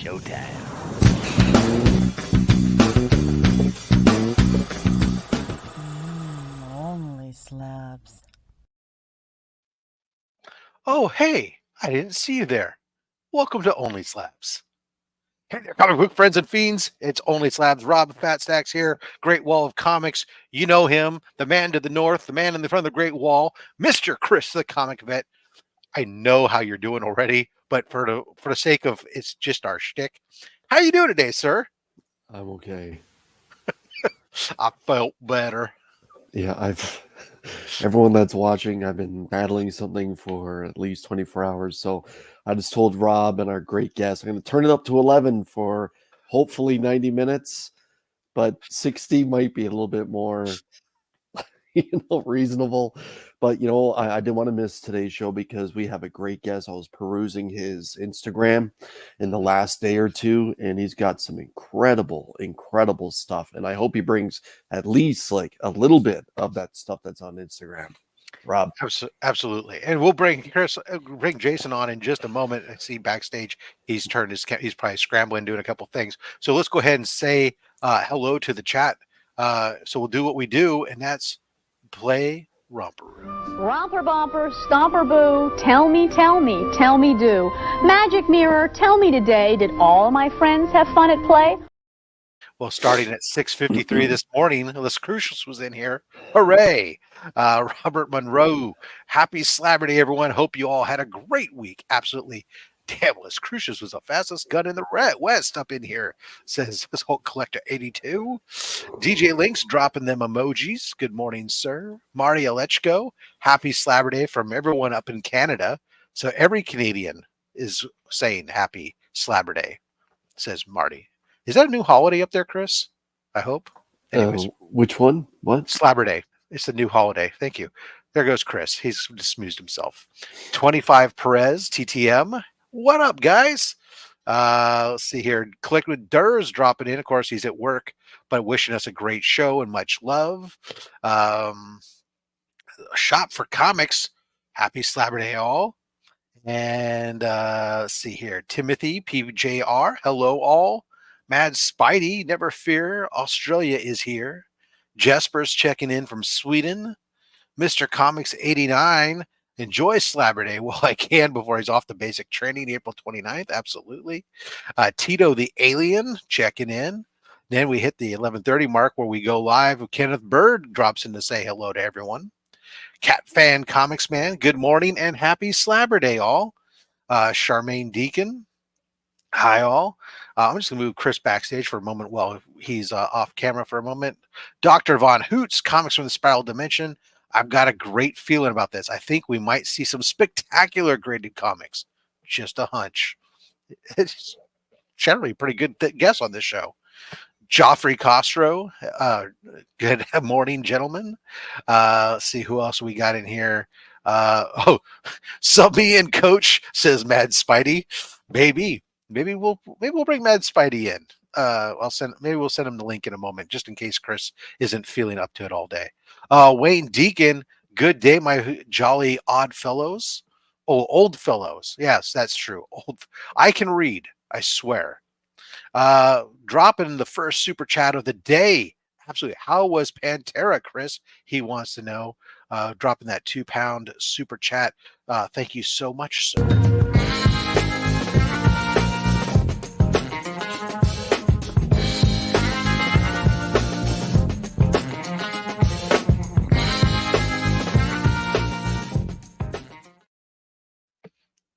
showtime. Only slabs. Oh, hey, I didn't see you there. Welcome to OnlySlabs. Hey there, comic book friends and fiends. It's OnlySlabs. Rob Fat Stacks here. Great Wall of Comics. You know him, the man to the north, the man in the front of the Great Wall, Mr. Chris, the comic vet. I know how you're doing already, but for the sake of it's just our shtick. How you doing today, sir? I'm okay. I felt better. Yeah, everyone that's watching, I've been battling something for at least 24 hours. So I just told Rob and our great guest, I'm going to turn it up to 11 for hopefully 90 minutes, but 60 might be a little bit more, reasonable. But, I didn't want to miss today's show because we have a great guest. I was perusing his Instagram in the last day or two, and he's got some incredible stuff. And I hope he brings at least like a little bit of that stuff that's on Instagram. Rob. Absolutely, and we'll bring Jason on in just a moment. I see backstage he's probably scrambling doing a couple things. So let's go ahead and say hello to the chat. So we'll do what we do, and that's play Romperoo. Romper bumper, stomper boo, tell me do. Magic mirror, tell me today, did all my friends have fun at play? Well, starting at 6:53 this morning, Les Crucials was in here. Hooray! Robert Monroe, happy Slabber Day, everyone. Hope you all had a great week. Absolutely. Damn, Les Crucials was the fastest gun in the West up in here, says this whole collector 82. DJ Links dropping them emojis. Good morning, sir. Marty Alechko, happy Slabber Day from everyone up in Canada. So every Canadian is saying happy Slabber Day, says Marty. Is that a new holiday up there, Chris? I hope. Anyways, which one? What? Slabber Day. It's the new holiday. Thank you. There goes Chris. He's smoozed himself. 25 Perez, TTM. What up, guys? Let's see here. Click with Durs dropping in. Of course, he's at work, but wishing us a great show and much love. Shop for Comics. Happy Slabber Day, all. And let's see here. Timothy, PJR. Hello, all. MadSpidey, never fear. Australia is here. Jesper's checking in from Sweden. Mr. Comics 89. Enjoy Slabber Day while I can before he's off the basic training April 29th. Absolutely. Tito the Alien checking in. Then we hit the 11:30 mark where we go live. Kenneth Bird drops in to say hello to everyone. Cat Fan Comics Man, good morning and happy Slabber Day, all. Charmaine Deacon, hi, all. I'm just going to move Chris backstage for a moment while he's off camera for a moment. Dr. Von Hoots, Comics from the Spiral Dimension. I've got a great feeling about this. I think we might see some spectacular graded comics. Just a hunch. It's generally a pretty good guess on this show. Joffrey Castro, good morning, gentlemen. Let's see who else we got in here. Subby and Coach, says MadSpidey. Maybe we'll bring MadSpidey in. Maybe we'll send him the link in a moment, just in case Chris isn't feeling up to it all day. Wayne Deacon, good day, my jolly odd fellows. Oh, old fellows. Yes, that's true. I can read, I swear. Dropping the first super chat of the day. Absolutely. How was Pantera, Chris? He wants to know. Dropping that £2 super chat. Thank you so much, sir.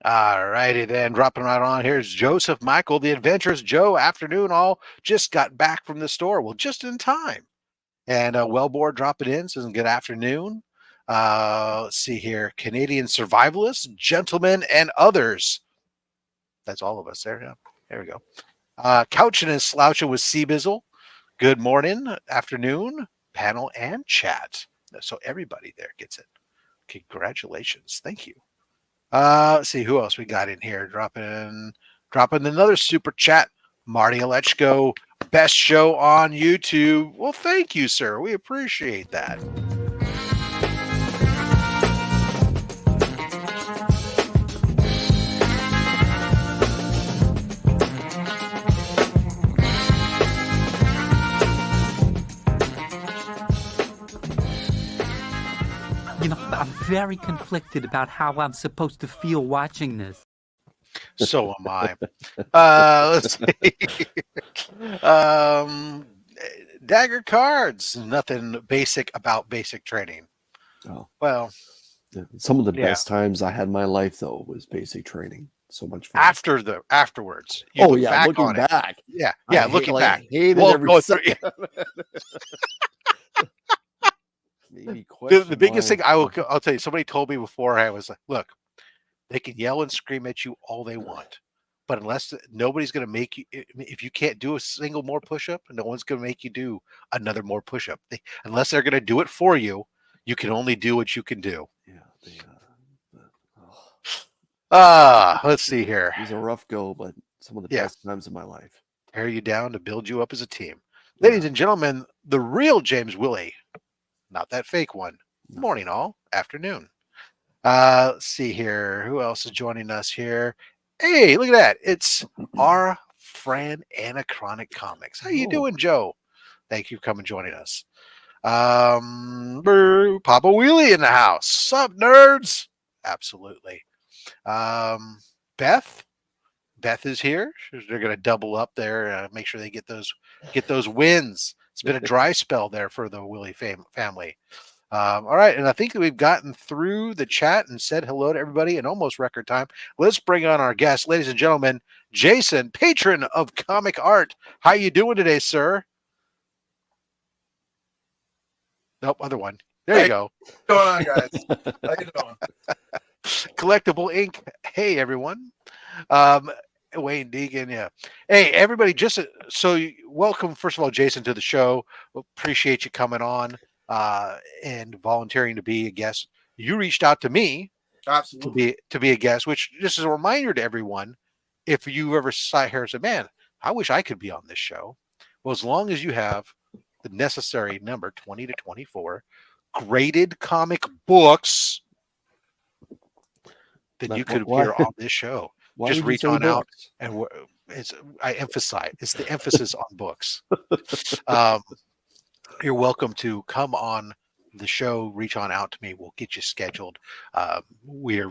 All righty then, dropping right on. Here's Joseph Michael, the Adventures. Joe, afternoon all. Just got back from the store. Well, just in time. And Wellboard dropping in, says good afternoon. Let's see here. Canadian Survivalists, Gentlemen, and Others. That's all of us there. Yeah, there we go. Couching and Slouching with Seabizzle. Good morning, afternoon, panel, and chat. So everybody there gets it. Congratulations. Thank you. Let's see who else we got in here. Dropping another super chat. Marty Alechko, best show on YouTube. Well, thank you, sir. We appreciate that. very conflicted about how I'm supposed to feel watching this. So am I. Let's see. Dagger cards. Nothing basic about basic training. Oh, Well, some of the yeah. best times I had in my life though was basic training. So much fun. Afterwards. You Oh look yeah, back looking on it. back. Yeah, I looking back. hated We'll every go through- second. Maybe the biggest thing I'll tell you, somebody told me before, I was like, look, they can yell and scream at you all they want, but unless nobody's going to make you, if you can't do a single more push-up, no one's going to make you do another more push-up. Unless they're going to do it for you, you can only do what you can do. Let's see here. It was a rough go, but some of the best times of my life. Tear you down to build you up as a team. Ladies and gentlemen, the real James Willie, not that fake one. Morning all, afternoon. Let's see here. Who else is joining us here? Hey, look at that. It's our friend Anachronic Comics. How you doing, Joe? Thank you for coming and joining us. Papa Wheelie in the house. Sup, nerds? Absolutely. Beth is here. They're going to double up there, make sure they get those wins. It's been a dry spell there for the Willie family. All right, and I think that we've gotten through the chat and said hello to everybody in almost record time. Let's bring on our guest, ladies and gentlemen, Jason, patron of comic art. How you doing today, sir? Nope, other one. There you go. What's going on, guys? How you doing? Collectible Inc. Hey, everyone. Wayne Deegan, yeah. Hey, everybody, welcome, first of all, Jason, to the show. Appreciate you coming on and volunteering to be a guest. You reached out to me Absolutely to be a guest, which just is a reminder to everyone, if you ever sat here and said, man, I wish I could be on this show. Well, as long as you have the necessary number, 20 to 24, graded comic books, then you could appear on this show. Just reach on out, and I emphasize, it's the emphasis on books. You're welcome to come on the show, reach on out to me. We'll get you scheduled. We're,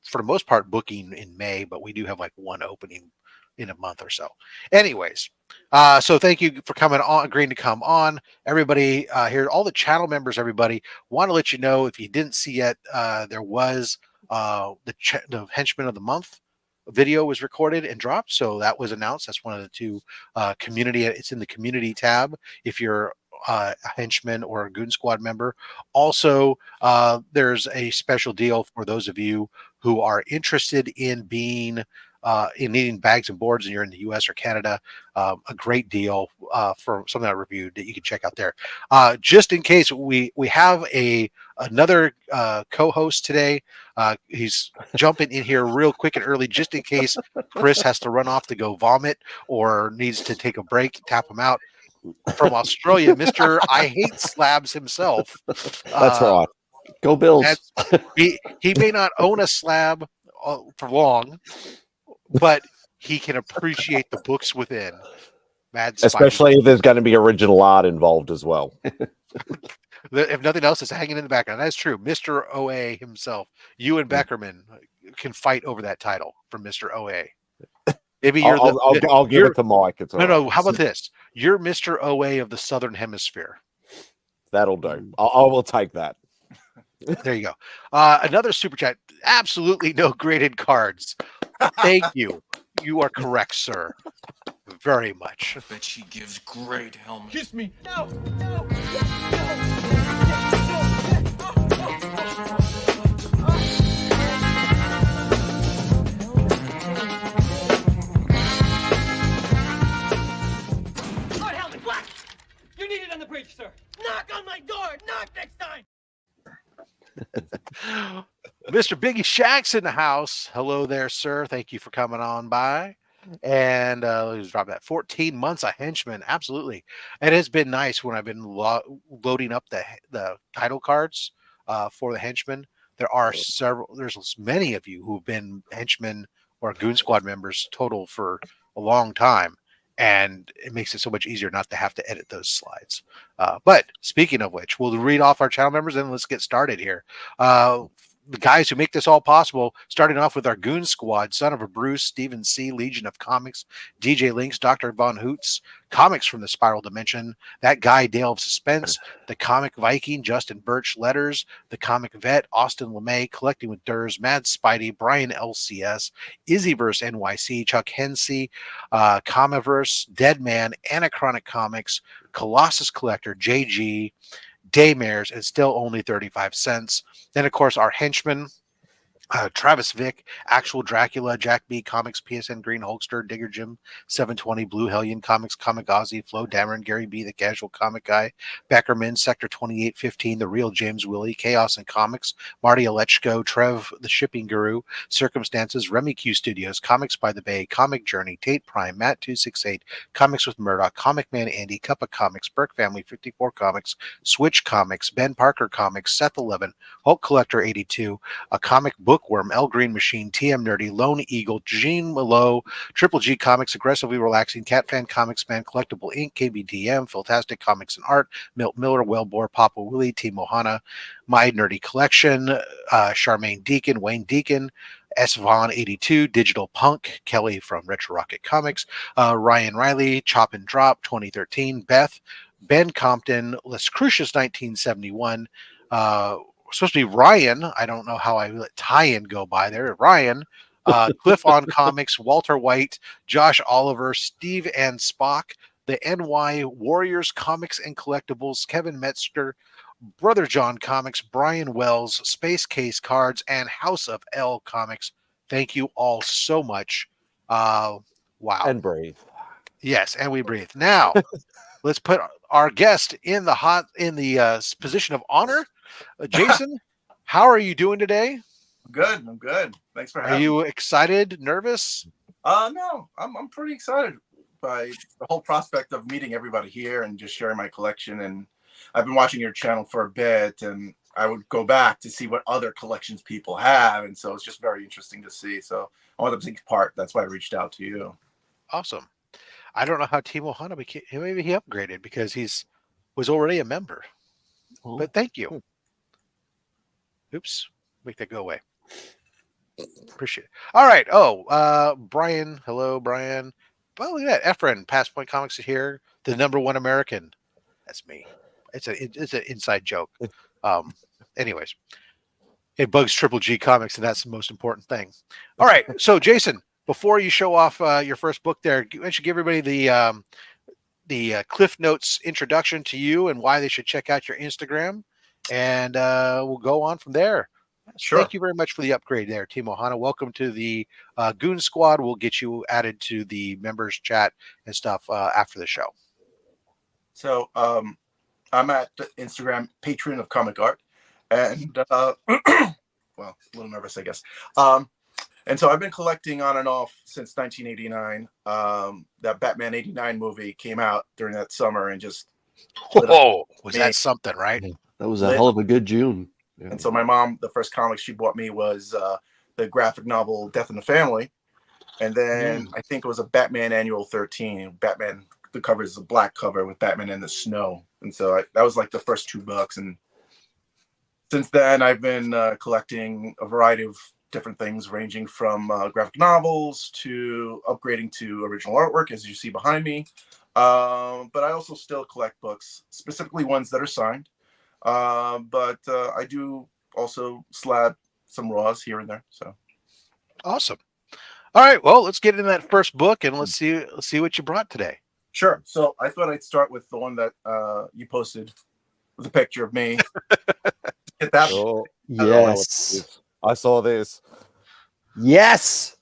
for the most part, booking in May, but we do have like one opening in a month or so. Anyways, so thank you for coming on, agreeing to come on. Everybody here, all the channel members, everybody, want to let you know, if you didn't see yet, there was the Henchman of the Month video was recorded and dropped, so that was announced. That's one of the two community. It's in the community tab if you're a henchman or a Goon Squad member. Also, there's a special deal for those of you who are interested in being in needing bags and boards, and you're in the U.S. or Canada. A great deal for something I reviewed that you can check out there. Just in case, we have another co-host today. He's jumping in here real quick and early, just in case Chris has to run off to go vomit or needs to take a break. Tap him out. From Australia, Mr. I Hate Slabs himself. That's right. Go Bills. He may not own a slab for long, but he can appreciate the books within. MadSpidey. Especially if there's going to be original art involved as well. If nothing else, it's hanging in the background. That's true. Mr. OA himself, you and Beckerman can fight over that title from Mr. OA. Maybe you're I'll give it to Mike. It's no. How about this? You're Mr. OA of the Southern Hemisphere. That'll do. I will take that. There you go. Another super chat. Absolutely no graded cards. Thank you. You are correct, sir. Very much. Bet she gives great helmet. Kiss me. No. You need it on the bridge, sir. Knock on my door. Knock next time. Mr. Biggie Shack's in the house. Hello there, sir. Thank you for coming on by. And he's dropped that 14 months a henchman. Absolutely. It has been nice when I've been loading up the title cards for the henchman. There's many of you who've been henchmen or Goon Squad members total for a long time. and it makes it so much easier not to have to edit those slides. But speaking of which, we'll read off our channel members and let's get started here. The guys who make this all possible, starting off with our Goon Squad, Son of a Bruce, Stephen C., Legion of Comics, DJ Links, Dr. Von Hoots, Comics from the Spiral Dimension, That Guy, Dale of Suspense, The Comic Viking, Justin Birch, Letters, The Comic Vet, Austin LeMay, Collecting with Durs, Mad Spidey, Brian LCS, Izzyverse NYC, Chuck Hensey, Comiverse, Deadman, Anachronic Comics, Colossus Collector, JG, Daymares, and still only 35 cents. Then, of course, our henchmen, Travis Vick, Actual Dracula, Jack B, Comics, PSN Green Hulkster, Digger Jim, 720, Blue Hellion Comics, Comic Ozzy, Flo Dameron, Gary B, the Casual Comic Guy, Beckerman, Sector 2815, The Real James Willie, Chaos and Comics, Marty Alechko, Trev, the Shipping Guru, Circumstances, Remy Q Studios, Comics by the Bay, Comic Journey, Tate Prime, Matt 268, Comics with Murdoch, Comic Man Andy, Cup of Comics, Burke Family 54 Comics, Switch Comics, Ben Parker Comics, Seth 11, Hulk Collector 82, a Comic Bookworm, L Green Machine, TM Nerdy, Lone Eagle, Gene Malo, Triple G Comics, Aggressively Relaxing, Cat Fan Comics Man, Collectible Inc., KBDM, Fantastic Comics and Art, Milt Miller, Wellbore, Papa Willie, Team Ohana, My Nerdy Collection, Charmaine Deacon, Wayne Deacon, S. Vaughn 82, Digital Punk, Kelly from Retro Rocket Comics, Ryan Riley, Chop and Drop 2013, Beth, Ben Compton, Les Crucius 1971, supposed to be Ryan. I don't know how I let tie-in go by there. Ryan, Cliff on Comics, Walter White, Josh Oliver, Steve and Spock, the NY Warriors Comics and Collectibles, Kevin Metzger, Brother John Comics, Brian Wells, Space Case Cards, and House of L Comics. Thank you all so much. Wow. And breathe. Yes, and we breathe. Now, let's put our guest in the position of honor. Jason, how are you doing today? Good. I'm good. Thanks for having me. Are you excited, nervous? No, I'm pretty excited by the whole prospect of meeting everybody here and just sharing my collection. And I've been watching your channel for a bit, and I would go back to see what other collections people have. And so it's just very interesting to see. So I wanted to take part. That's why I reached out to you. Awesome. I don't know how Team Ohana became. Maybe he upgraded because was already a member. Oh. But thank you. Oops. Make that go away. Appreciate it. All right. Brian. Hello, Brian. Well, look at that. Efren, Past Point Comics is here. The #1 American. That's me. It's an inside joke. Anyways, it bugs Triple G Comics, and that's the most important thing. All right. So, Jason, before you show off your first book there, I should give everybody the Cliff Notes introduction to you and why they should check out your Instagram. And we'll go on from there. Sure. Thank you very much for the upgrade there, Team Ohana. Welcome to the Goon Squad. We'll get you added to the members chat and stuff after the show. So I'm at Instagram, Patron of Comic Art. And, well, a little nervous, I guess. And so I've been collecting on and off since 1989. That Batman 89 movie came out during that summer and just... Whoa, was that something, right? That was a hell of a good June. Yeah. And so my mom, the first comic she bought me was the graphic novel Death in the Family. And then I think it was a Batman Annual 13. Batman, the cover is a black cover with Batman in the snow. And so that was like the first 2 books. And since then, I've been collecting a variety of different things, ranging from graphic novels to upgrading to original artwork, as you see behind me. But I also still collect books, specifically ones that are signed. But I do also slab some raws here and there. So awesome. All right, well, let's get into that first book and let's see what you brought today. Sure. So I thought I'd start with the one that you posted with a picture of me. Get that? Oh, yes, I saw this. Yes.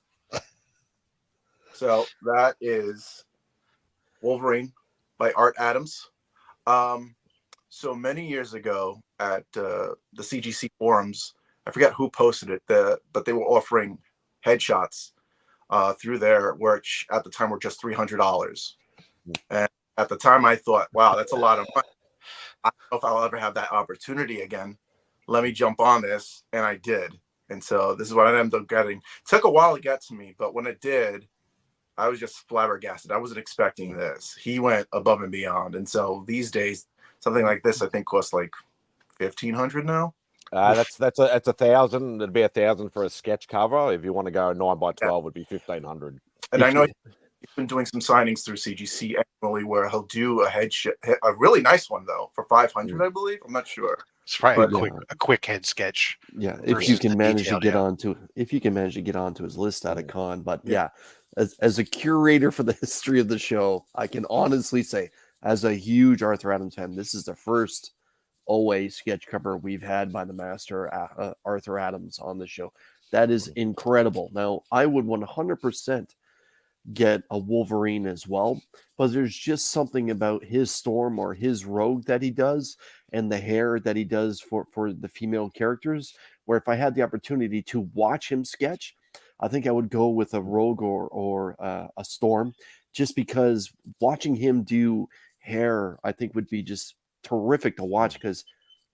So that is Wolverine by Art Adams. So many years ago at the CGC forums, I forget who posted it, but they were offering headshots through there, which at the time were just $300. And at the time I thought, wow, that's a lot of money. I don't know if I'll ever have that opportunity again. Let me jump on this. And I did. And so this is what I ended up getting. It took a while to get to me, but when it did, I was just flabbergasted. I wasn't expecting this. He went above and beyond. And so these days, something like this, I think, costs like $1,500 now. That's a 1,000. It'd be 1,000 for a sketch cover. If you want to go 9x12, would be 1,500. And I know he's been doing some signings through CGC annually where he'll do a really nice one though for 500, I believe. I'm not sure. It's probably a quick head sketch. Yeah, if you can manage to get onto his list at a con. But yeah, as a curator for the history of the show, I can honestly say, as a huge Arthur Adams fan, this is the first OA sketch cover we've had by the master Arthur Adams on the show. That is incredible. Now, I would 100% get a Wolverine as well, but there's just something about his Storm or his Rogue that he does and the hair that he does for the female characters, where if I had the opportunity to watch him sketch, I think I would go with a Rogue or a Storm, just because watching him do hair, I think would be just terrific to watch, because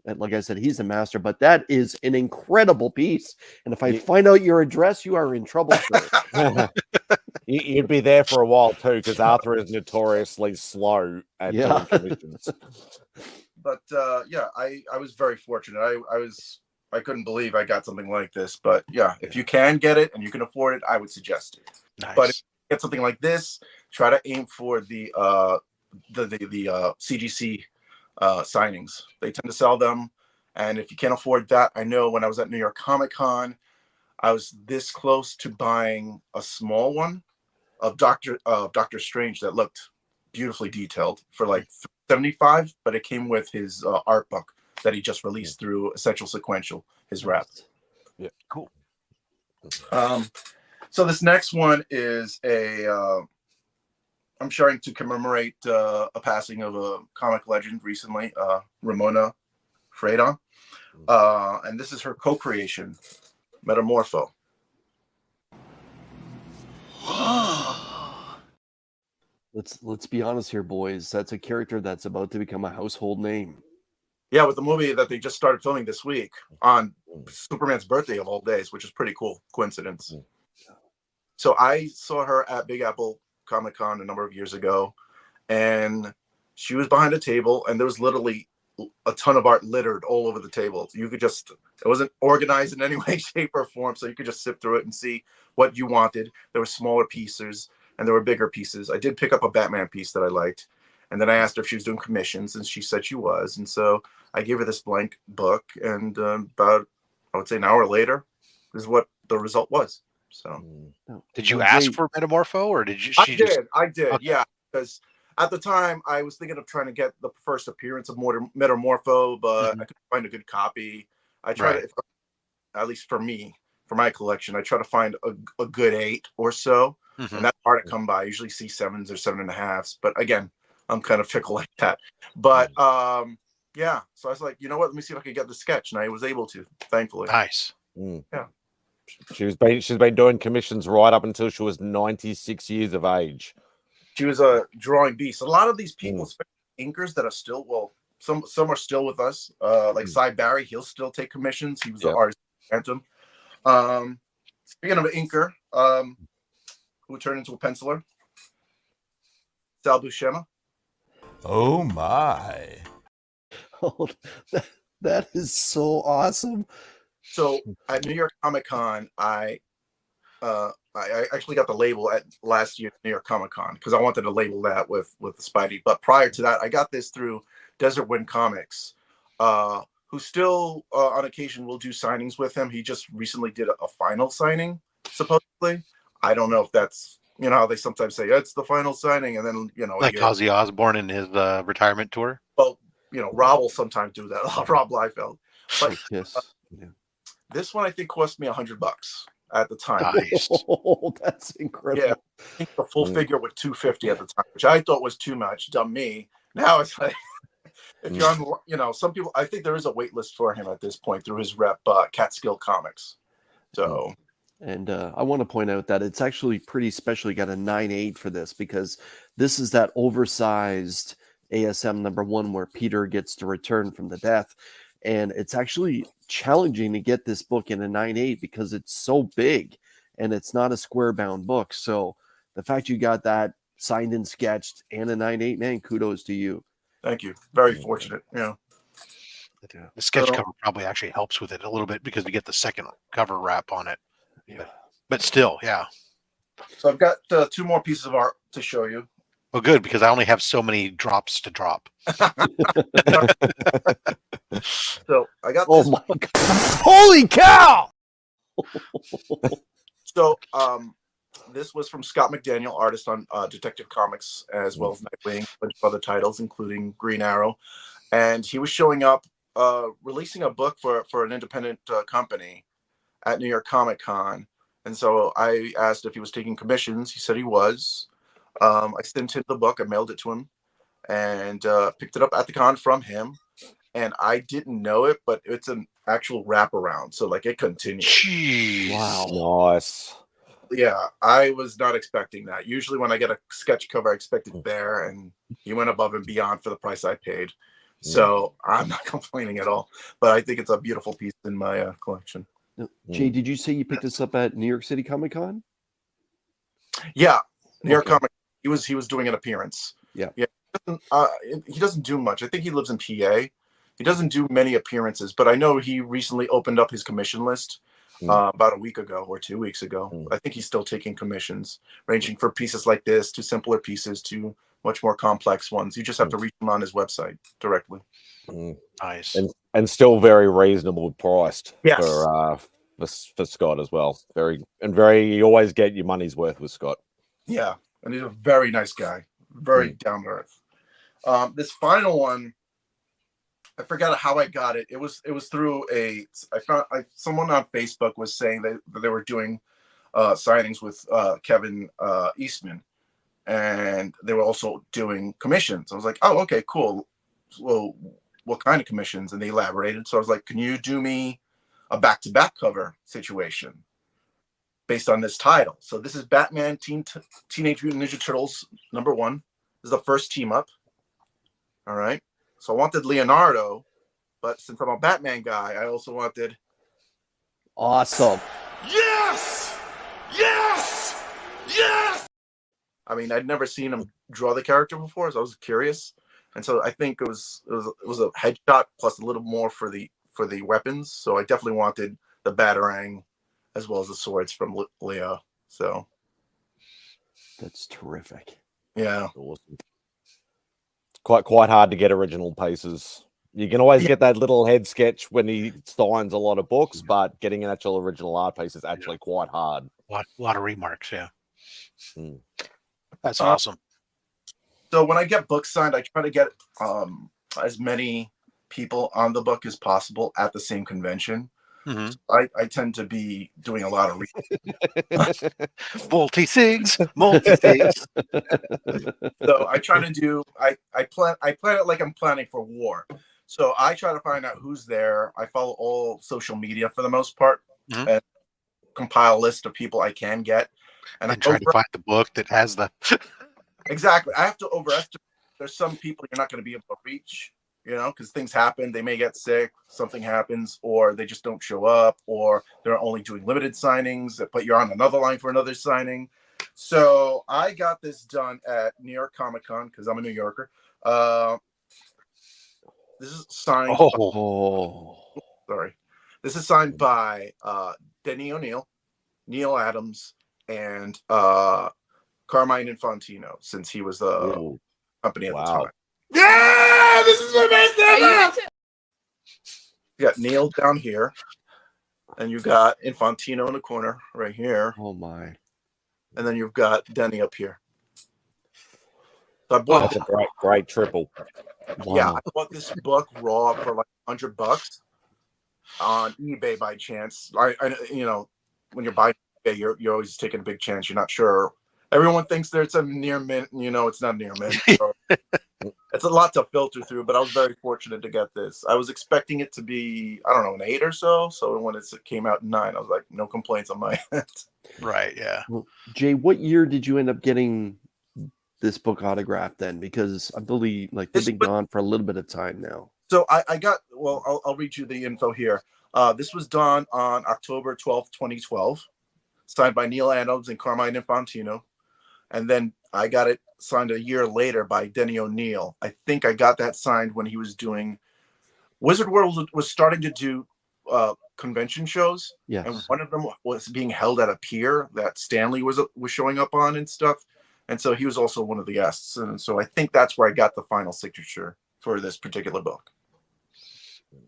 like I said, he's a master. But that is an incredible piece, and if I find out your address, you are in trouble, sir. You'd be there for a while too, because Arthur is notoriously slow at doing commissions. But I was very fortunate. I couldn't believe I got something like this. But yeah, if you can get it and you can afford it, I would suggest it. Nice. But if you get something like this, try to aim for the CGC signings. They tend to sell them, and if you can't afford that, I know when I was at New York Comic Con, I was this close to buying a small one of Doctor Strange that looked beautifully detailed for like $75, but it came with his art book that he just released through Essential Sequential, his rap. Yeah, cool. So this next one is I'm sharing to commemorate a passing of a comic legend recently, Ramona Fradon. And this is her co-creation, Metamorpho. Let's be honest here, boys. That's a character that's about to become a household name. Yeah, with the movie that they just started filming this week on Superman's birthday of all days, which is pretty cool coincidence. So I saw her at Big Apple Comic-Con a number of years ago, and she was behind a table, and there was literally a ton of art littered all over the table. You could just, it wasn't organized in any way, shape, or form, so you could just sift through it and see what you wanted. There were smaller pieces, and there were bigger pieces. I did pick up a Batman piece that I liked, and then I asked her if she was doing commissions, and she said she was, and so I gave her this blank book, and about, I would say an hour later, is what the result was. So, did you ask for Metamorpho, or did you? I did, okay. Yeah, because at the time I was thinking of trying to get the first appearance of Metamorpho, but I couldn't find a good copy. I tried to, at least for me, for my collection, I try to find a good 8 or so, and that's hard to come by. I usually see 7s or 7.5s, but again, I'm kind of fickle like that. But yeah, so I was like, you know what? Let me see if I can get the sketch, and I was able to, thankfully. Nice. Yeah. She's been doing commissions right up until she was 96 years of age. She was a drawing beast. A lot of these people, especially inkers that are still, well, some are still with us. Like Cy Barry, he'll still take commissions. He was the artist phantom. Speaking of an inker, who turned into a penciler, Sal Buscema. Oh my! Oh, that is so awesome. So at New York Comic Con, I actually got the label at last year's New York Comic Con because I wanted to label that with the Spidey. But prior to that, I got this through Desert Wind Comics, who still on occasion will do signings with him. He just recently did a final signing, supposedly. I don't know if that's, you know, how they sometimes say it's the final signing, and then, you know, like Ozzy Osbourne in his retirement tour. Well, you know, Rob will sometimes do that. Rob Liefeld. But this one I think cost me $100 at the time. Nice. Oh, that's incredible. Yeah, I think the full figure was $250 at the time, which I thought was too much. Dumb me. Now it's like, if you're on, you know, some people, I think there is a wait list for him at this point through his rep, Catskill Comics. So, and I want to point out that it's actually pretty special. You got a 9.8 for this, because this is that oversized ASM #1 where Peter gets to return from the death. And it's actually challenging to get this book in a 9.8 because it's so big and it's not a square bound book. So the fact you got that signed and sketched and a 9/8, man, kudos to you. Thank you. Very fortunate. Yeah. The sketch So- cover probably actually helps with it a little bit because we get the second cover wrap on it. Yeah. But still, yeah. So I've got 2 more pieces of art to show you. Well, good, because I only have so many drops to drop. So I got Oh this. my God. Holy cow! So this was from Scott McDaniel, artist on Detective Comics, as well as Nightwing, a bunch of other titles, including Green Arrow. And he was showing up, releasing a book for an independent company at New York Comic Con. And so I asked if he was taking commissions. He said he was. I sent him the book. I mailed it to him and picked it up at the con from him. And I didn't know it, but it's an actual wraparound. So like it continues. Jeez. Wow. Nice. Yeah, I was not expecting that. Usually when I get a sketch cover, I expect it there, and he went above and beyond for the price I paid. So I'm not complaining at all. But I think it's a beautiful piece in my collection. Jay, did you say you picked this up at New York City Comic Con? Yeah, New York Okay. Comic. He was doing an appearance. Yeah. He doesn't do much. I think he lives in PA. He doesn't do many appearances, but I know he recently opened up his commission list about a week ago or 2 weeks ago. I think he's still taking commissions, ranging for pieces like this to simpler pieces to much more complex ones. You just have to reach him on his website directly. Nice. And still very reasonable priced Yes. for Scott as well. Very you always get your money's worth with Scott. Yeah, and he's a very nice guy, very down to earth. This final one, I forgot how I got it. It was through someone on Facebook was saying that they were doing signings with Kevin Eastman, and they were also doing commissions. I was like, oh, okay, cool. Well, what kind of commissions? And they elaborated. So I was like, can you do me a back-to-back cover situation based on this title? So this is Batman Teenage Mutant Ninja Turtles #1. This is the first team up. All right. So I wanted Leonardo, but since I'm a Batman guy, I also wanted. Awesome. Yes! Yes! Yes! I mean, I'd never seen him draw the character before, so I was curious, and so I think it was a headshot plus a little more for the weapons. So I definitely wanted the Batarang as well as the swords from Leo. So That's terrific. yeah. Awesome. Quite hard to get original pieces. You can always get that little head sketch when he signs a lot of books, but getting an actual original art piece is actually quite hard. A lot of remarks, yeah. That's awesome. So when I get books signed, I try to get as many people on the book as possible at the same convention. Mm-hmm. So I tend to be doing a lot of multi-sigs. So I try to do I plan it like I'm planning for war. So I try to find out who's there. I follow all social media for the most part and compile a list of people I can get. And I try to find the book that has the exactly. I have to overestimate. There's some people you're not going to be able to reach, because things happen. They may get sick, something happens, or they just don't show up, or they're only doing limited signings, but you're on another line for another signing. So I got this done at New York Comic Con because I'm a New Yorker. This is signed. Sorry. This is signed by Denny O'Neil, Neil Adams, and Carmine Infantino, since he was the company at the time. Yeah! This is the best ever! You got Neil down here, and you got Infantino in the corner right here. Oh my! And then you've got Denny up here. So I bought That's a great triple. Wow. Yeah, I bought this book raw for like $100 on eBay by chance. I when you're buying eBay, you're always taking a big chance. You're not sure. Everyone thinks there's a near mint, it's not near mint. So it's a lot to filter through, but I was very fortunate to get this. I was expecting it to be, I don't know, an 8 or so. So when it came out 9, I was like, no complaints on my end. Right, yeah. Well, Jay, what year did you end up getting this book autographed then? Because I believe they've been gone for a little bit of time now. So I got, I'll read you the info here. This was done on October 12th, 2012, signed by Neil Adams and Carmine Infantino. And then I got it signed a year later by Denny O'Neil. I think I got that signed when he was doing Wizard World was starting to do convention shows. Yes. And one of them was being held at a pier that Stanley was showing up on and stuff. And so he was also one of the guests. And so I think that's where I got the final signature for this particular book.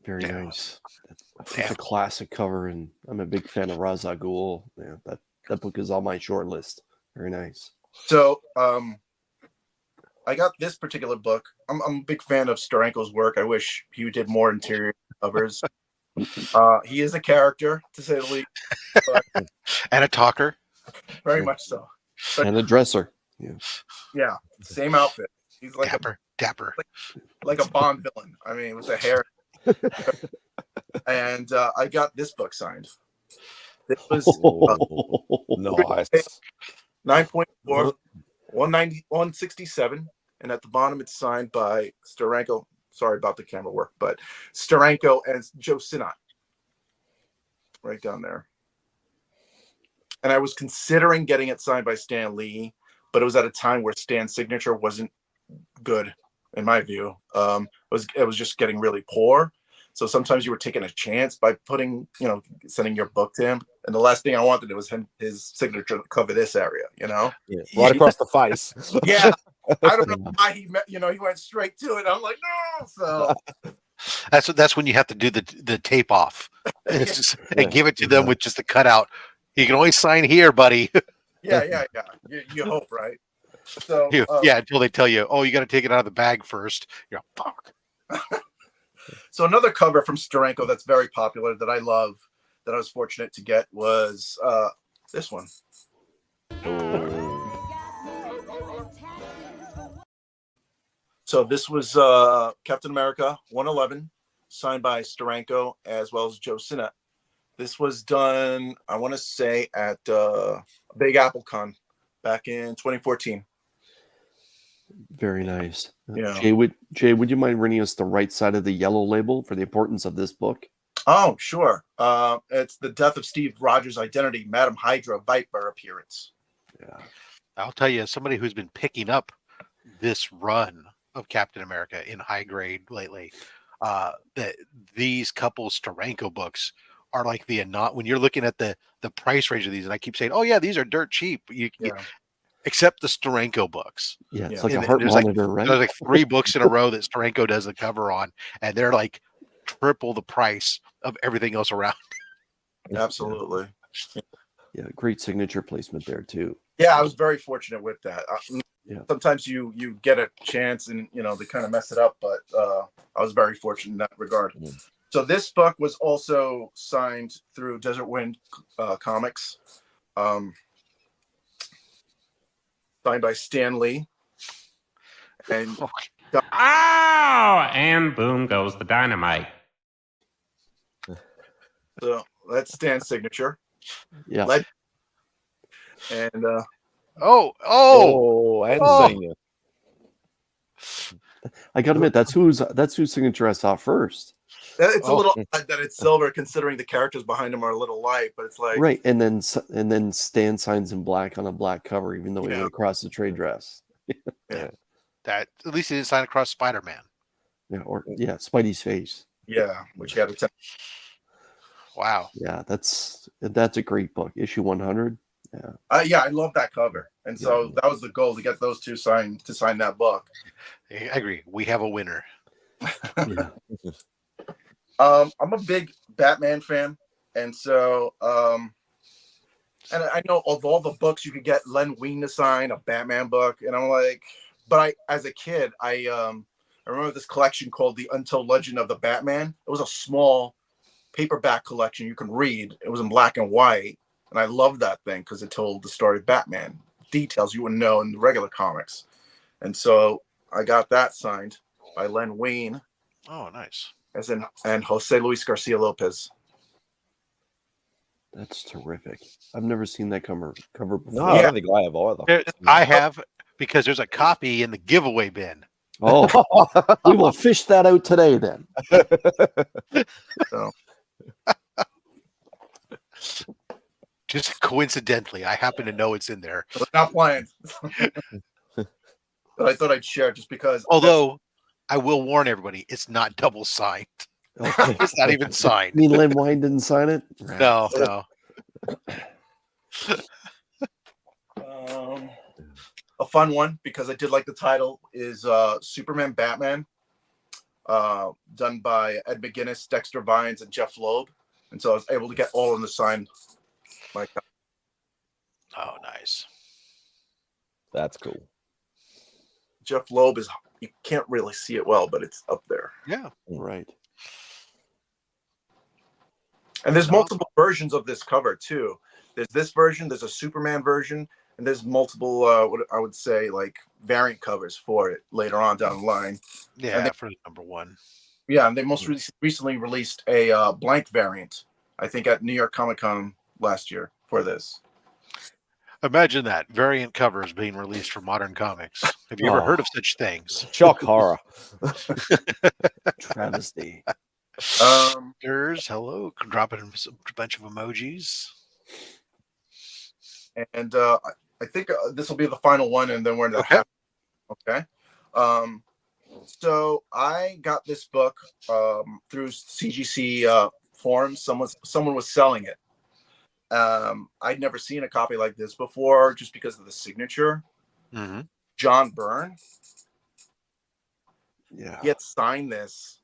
Very nice. That's such a classic cover, and I'm a big fan of Ra's al Ghul. Yeah, that book is on my short list. Very nice. So I got this particular book. I'm a big fan of Steranko's work. I wish he did more interior covers. He is a character, to say the least. But And a talker. very much so. But, And a dresser. yeah, same outfit. He's like dapper. Like a Bond villain. I mean, with the hair. And I got this book signed. It was nice. 9.4, 190, 167, and at the bottom it's signed by Steranko. Sorry about the camera work, but Steranko and Joe Sinnott, right down there. And I was considering getting it signed by Stan Lee, but it was at a time where Stan's signature wasn't good, in my view. It was just getting really poor. So sometimes you were taking a chance by sending your book to him. And the last thing I wanted was his signature to cover this area, right across the face. Yeah. I don't know why he went straight to it. I'm like, no. So That's when you have to do the tape off and give it to them with just the cutout. You can only sign here, buddy. Yeah. You hope, right? So until they tell you, oh, you got to take it out of the bag first. You're like, fuck. So another cover from Steranko that's very popular that I love, that I was fortunate to get, was this one. So this was Captain America 111, signed by Steranko as well as Joe Sinnott. This was done, I want to say, at Big Apple Con back in 2014. Very nice. Yeah. Jay, would you mind reading us the right side of the yellow label for the importance of this book? Oh, sure. It's the death of Steve Rogers' identity, Madam Hydra Viper appearance. Yeah. I'll tell you, as somebody who's been picking up this run of Captain America in high grade lately, that these couple Steranko books are like when you're looking at the price range of these, and I keep saying, oh yeah, these are dirt cheap. Except the Steranko books. Yeah, it's like a heart monitor, right? There's like 3 books in a row that Steranko does the cover on, and they're like triple the price of everything else around. Absolutely. Yeah, great signature placement there too. Yeah, I was very fortunate with that. Yeah. Sometimes you get a chance and they kind of mess it up, but I was very fortunate in that regard. So this book was also signed through Desert Wind Comics. Signed by Stan Lee. And and boom goes the dynamite. So that's Stan's signature. Yeah. And and I gotta admit, that's whose signature I saw first. it's a little odd that it's silver, considering the characters behind him are a little light, but it's like Right, and then Stan signs in black on a black cover, even though he went across the trade dress. That at least he didn't sign across Spider-Man. Yeah, Spidey's face. Yeah, which he had a Wow. Yeah, that's a great book. Issue 100. Yeah. I love that cover, and so that was the goal, to get those two signed to sign that book. I agree. We have a winner. Yeah. I'm a big Batman fan, and so and I know of all the books you could get Len Wein to sign a Batman book, and I'm like, but as a kid, I remember this collection called The Untold Legend of the Batman. It was a small paperback collection you can read. It was in black and white, and I loved that thing because it told the story of Batman, details you wouldn't know in the regular comics. And so I got that signed by Len Wein. Oh, nice. And Jose Luis Garcia Lopez. That's terrific. I've never seen that cover before. No, I don't think I have either. I have, because there's a copy in the giveaway bin. Oh, we will fish that out today then. So. Just coincidentally, I happen to know it's in there. So it's not planned. But I thought I'd share just because. Although, I will warn everybody, it's not double signed. Okay. It's not even signed. You mean Len Wein didn't sign it? No, no. A fun one, because I did like the title, is Superman Batman, done by Ed McGuinness, Dexter Vines, and Jeff Loeb. And so I was able to get all in the sign. Oh, nice. That's cool. Jeff Loeb is, you can't really see it well, but it's up there. Yeah. Right. And there's multiple versions of this cover too. There's this version, there's a Superman version, and there's multiple, what I would say, like variant covers for it later on down the line. Yeah, for number one. Yeah, and they most recently released a blank variant, I think at New York Comic Con last year for this. Imagine that variant covers being released for Modern Comics. Have you ever heard of such things? Shock horror. Travesty. There's hello, dropping a bunch of emojis. And I think this will be the final one, and then we're in the okay. So I got this book through CGC forums. Someone was selling it. I'd never seen a copy like this before, just because of the signature. Mm-hmm. John Byrne. Yeah. He had signed this.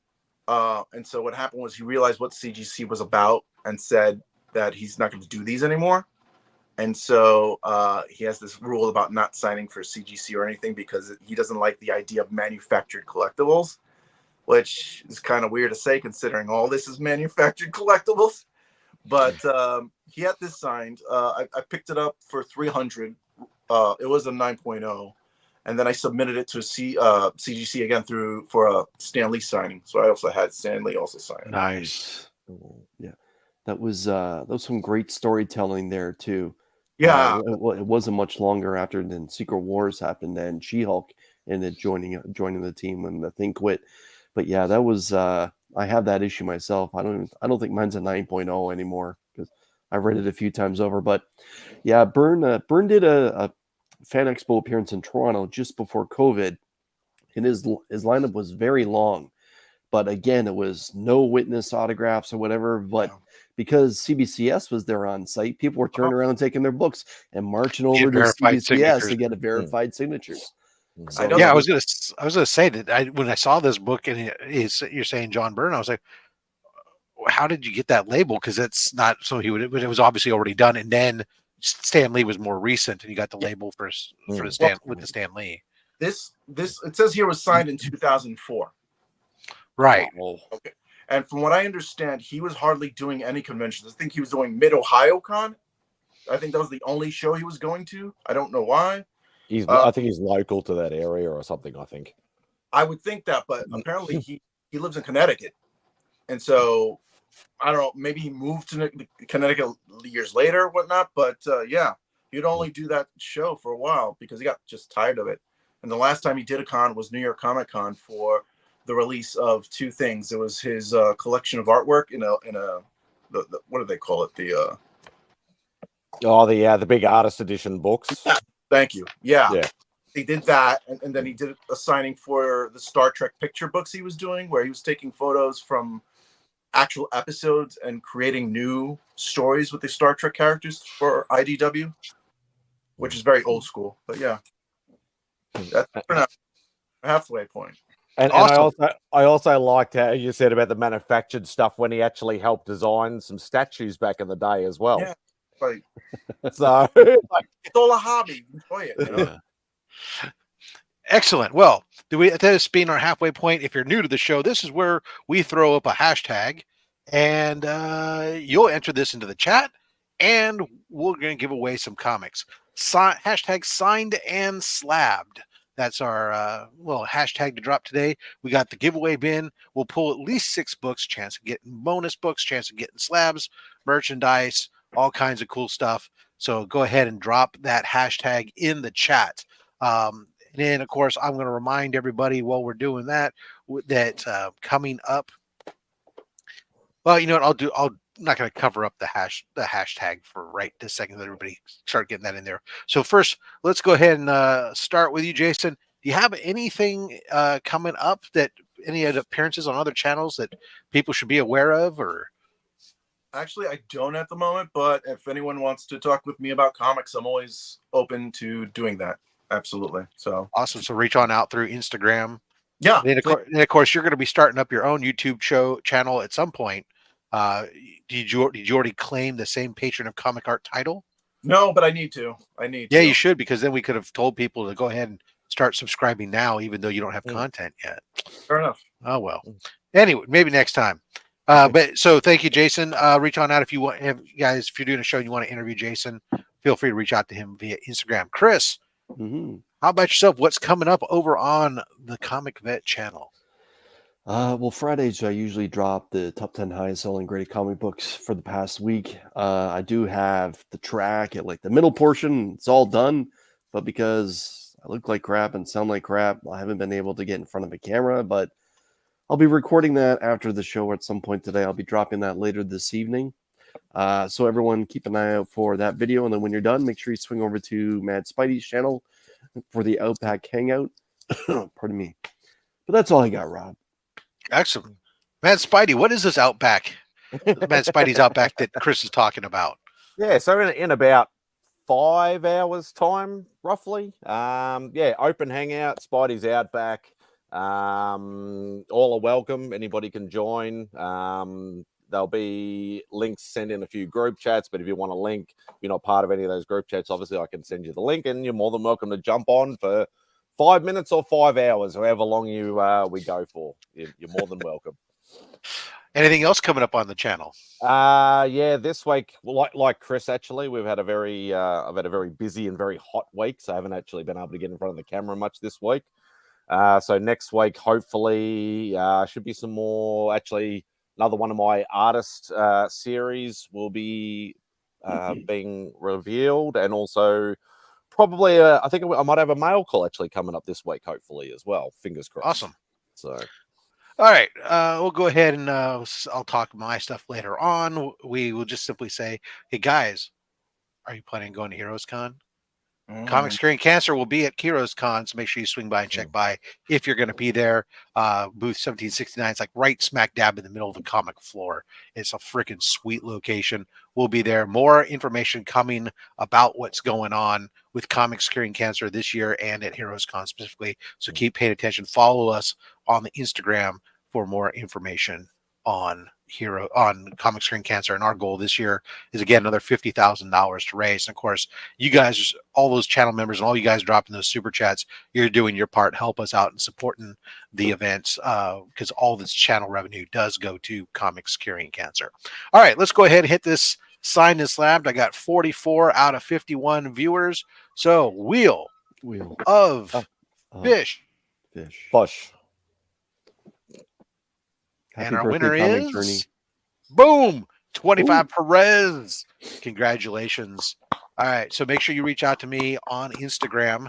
And so what happened was he realized what CGC was about and said that he's not going to do these anymore. And so he has this rule about not signing for CGC or anything because he doesn't like the idea of manufactured collectibles, which is kind of weird to say considering all this is manufactured collectibles. But he had this signed. I picked it up for $300. It was a 9.0. And then I submitted it to CGC again for a Stan Lee signing. So I also had Stan Lee also sign it. Nice. Yeah. That was some great storytelling there too. Yeah. It wasn't much longer after then Secret Wars happened and She-Hulk ended joining the team when the thing quit. But yeah, that was I have that issue myself. I don't think mine's a 9.0 anymore because I read it a few times over. But yeah, Byrne did a Fan Expo appearance in Toronto just before COVID, and his lineup was very long. But again, it was no witness autographs or whatever. But because CBCS was there on site, people were turning around and taking their books and marching over to CBCS to get a verified signatures. So, I was gonna say that when I saw this book and you're saying John Byrne, I was like, how did you get that label? Because it's not so it was obviously already done, and then Stan Lee was more recent, and you got the label for the Stan Lee. This it says here was signed in 2004. Right. Okay. And from what I understand, he was hardly doing any conventions. I think he was doing Mid-Ohio Con. I think that was the only show he was going to. I don't know why. I think he's local to that area or something, I think. I would think that, but apparently he lives in Connecticut. And so, I don't know, maybe he moved to Connecticut years later or whatnot. But yeah, he'd only do that show for a while because he got just tired of it. And the last time he did a con was New York Comic Con for the release of two things. It was his collection of artwork in a what do they call it? The big artist edition books. Thank you. Yeah. He did that, and then he did a signing for the Star Trek picture books he was doing, where he was taking photos from actual episodes and creating new stories with the Star Trek characters for IDW, which is very old school. But yeah, that's a halfway point. And I also liked how you said about the manufactured stuff when he actually helped design some statues back in the day as well. Yeah, like so it's all a hobby. Enjoy it. You know? Excellent. Well, this being our halfway point, if you're new to the show, this is where we throw up a hashtag, and you'll enter this into the chat, and we're going to give away some comics. Hashtag signed and slabbed. That's our hashtag to drop today. We got the giveaway bin. We'll pull at least 6 books, chance of getting bonus books, chance of getting slabs, merchandise, all kinds of cool stuff. So go ahead and drop that hashtag in the chat. And then, of course, I'm going to remind everybody while we're doing that, that coming up. Well, you know what? I'll not going to cover up the hashtag for right this second. Let everybody start getting that in there. So first, let's go ahead and start with you, Jason. Do you have anything coming up that any other appearances on other channels that people should be aware of, or? Actually, I don't at the moment, but if anyone wants to talk with me about comics, I'm always open to doing that. Absolutely. So awesome. So reach on out through Instagram. Yeah. And then of course, you're going to be starting up your own YouTube channel at some point. Did you already claim the same Patron of Comic Art title? No, but I need to. Yeah, you should, because then we could have told people to go ahead and start subscribing now, even though you don't have content yet. Fair enough. Oh well. Anyway, maybe next time. But so thank you, Jason. Reach on out if you want, guys. If you're doing a show and you want to interview Jason, feel free to reach out to him via Instagram. Chris, how about yourself? What's coming up over on the Comic Vet channel? Well, Fridays I usually drop the top 10 highest selling graded comic books for the past week. I do have the track at like the middle portion. It's all done, but because I look like crap and sound like crap, I haven't been able to get in front of a camera, but I'll be recording that after the show at some point today. I'll be dropping that later this evening. So everyone keep an eye out for that video. And then when you're done, make sure you swing over to MadSpidey's channel for the Outback Hangout. Pardon me. But that's all I got, Rob. Excellent. MadSpidey, what is this Outback? MadSpidey's Outback that Chris is talking about. Yeah, so in about 5 hours time, roughly. Yeah, open hangout, Spidey's Outback. All are welcome. Anybody can join. There'll be links sent in a few group chats, but if you want a link, if you're not part of any of those group chats, obviously I can send you the link, and you're more than welcome to jump on for 5 minutes or 5 hours, however long we go for. You're more than welcome. Anything else coming up on the channel? Yeah, this week, like Chris, actually, I've had a very busy and very hot week, so I haven't actually been able to get in front of the camera much this week. So next week, hopefully, should be some more. Actually, another one of my artist series will be being revealed, and also probably I think I might have a mail call actually coming up this week, hopefully as well. Fingers crossed. Awesome. So. All right, we'll go ahead and I'll talk my stuff later on. We will just simply say, hey guys, are you planning on going to Heroes Con? Comic Screen Cancer will be at Heroes Con, so make sure you swing by and check by if you're going to be there. Booth 1769, it's like right smack dab in the middle of the comic floor. It's a freaking sweet location. We'll be there. More information coming about what's going on with Comic Screen Cancer this year and at Heroes Con specifically. So keep paying attention. Follow us on the Instagram for more information on Comic Screen Cancer. And our goal this year is, again, another $50,000 to raise. And of course, you guys, all those channel members and all you guys dropping those super chats, you're doing your part. Help us out in supporting the events, because all this channel revenue does go to Comics Curing Cancer. All right, let's go ahead and hit this Signed and Slabbed. I got 44 out of 51 viewers. So wheel of fish. Push. And our winner is boom, 25 Perez. Congratulations. All right, so make sure you reach out to me on Instagram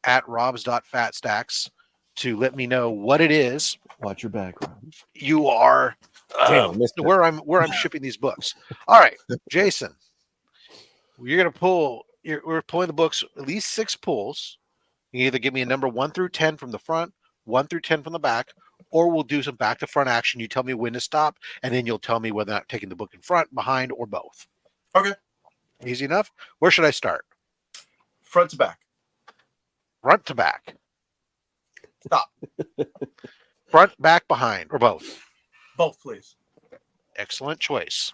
at robs.fatstacks to let me know what it is. Watch your back, Rob. You are where I'm shipping these books. All right, Jason, you're gonna pull. We're pulling the books, at least 6 pulls. You either give me a number 1 through 10 from the front, 1 through 10 from the back, or we'll do some back to front action. You tell me when to stop, and then you'll tell me whether or not taking the book in front, behind, or both. Okay. Easy enough. Where should I start? Front to back. Front to back. Stop. Front, back, behind, or both? Both, please. Excellent choice.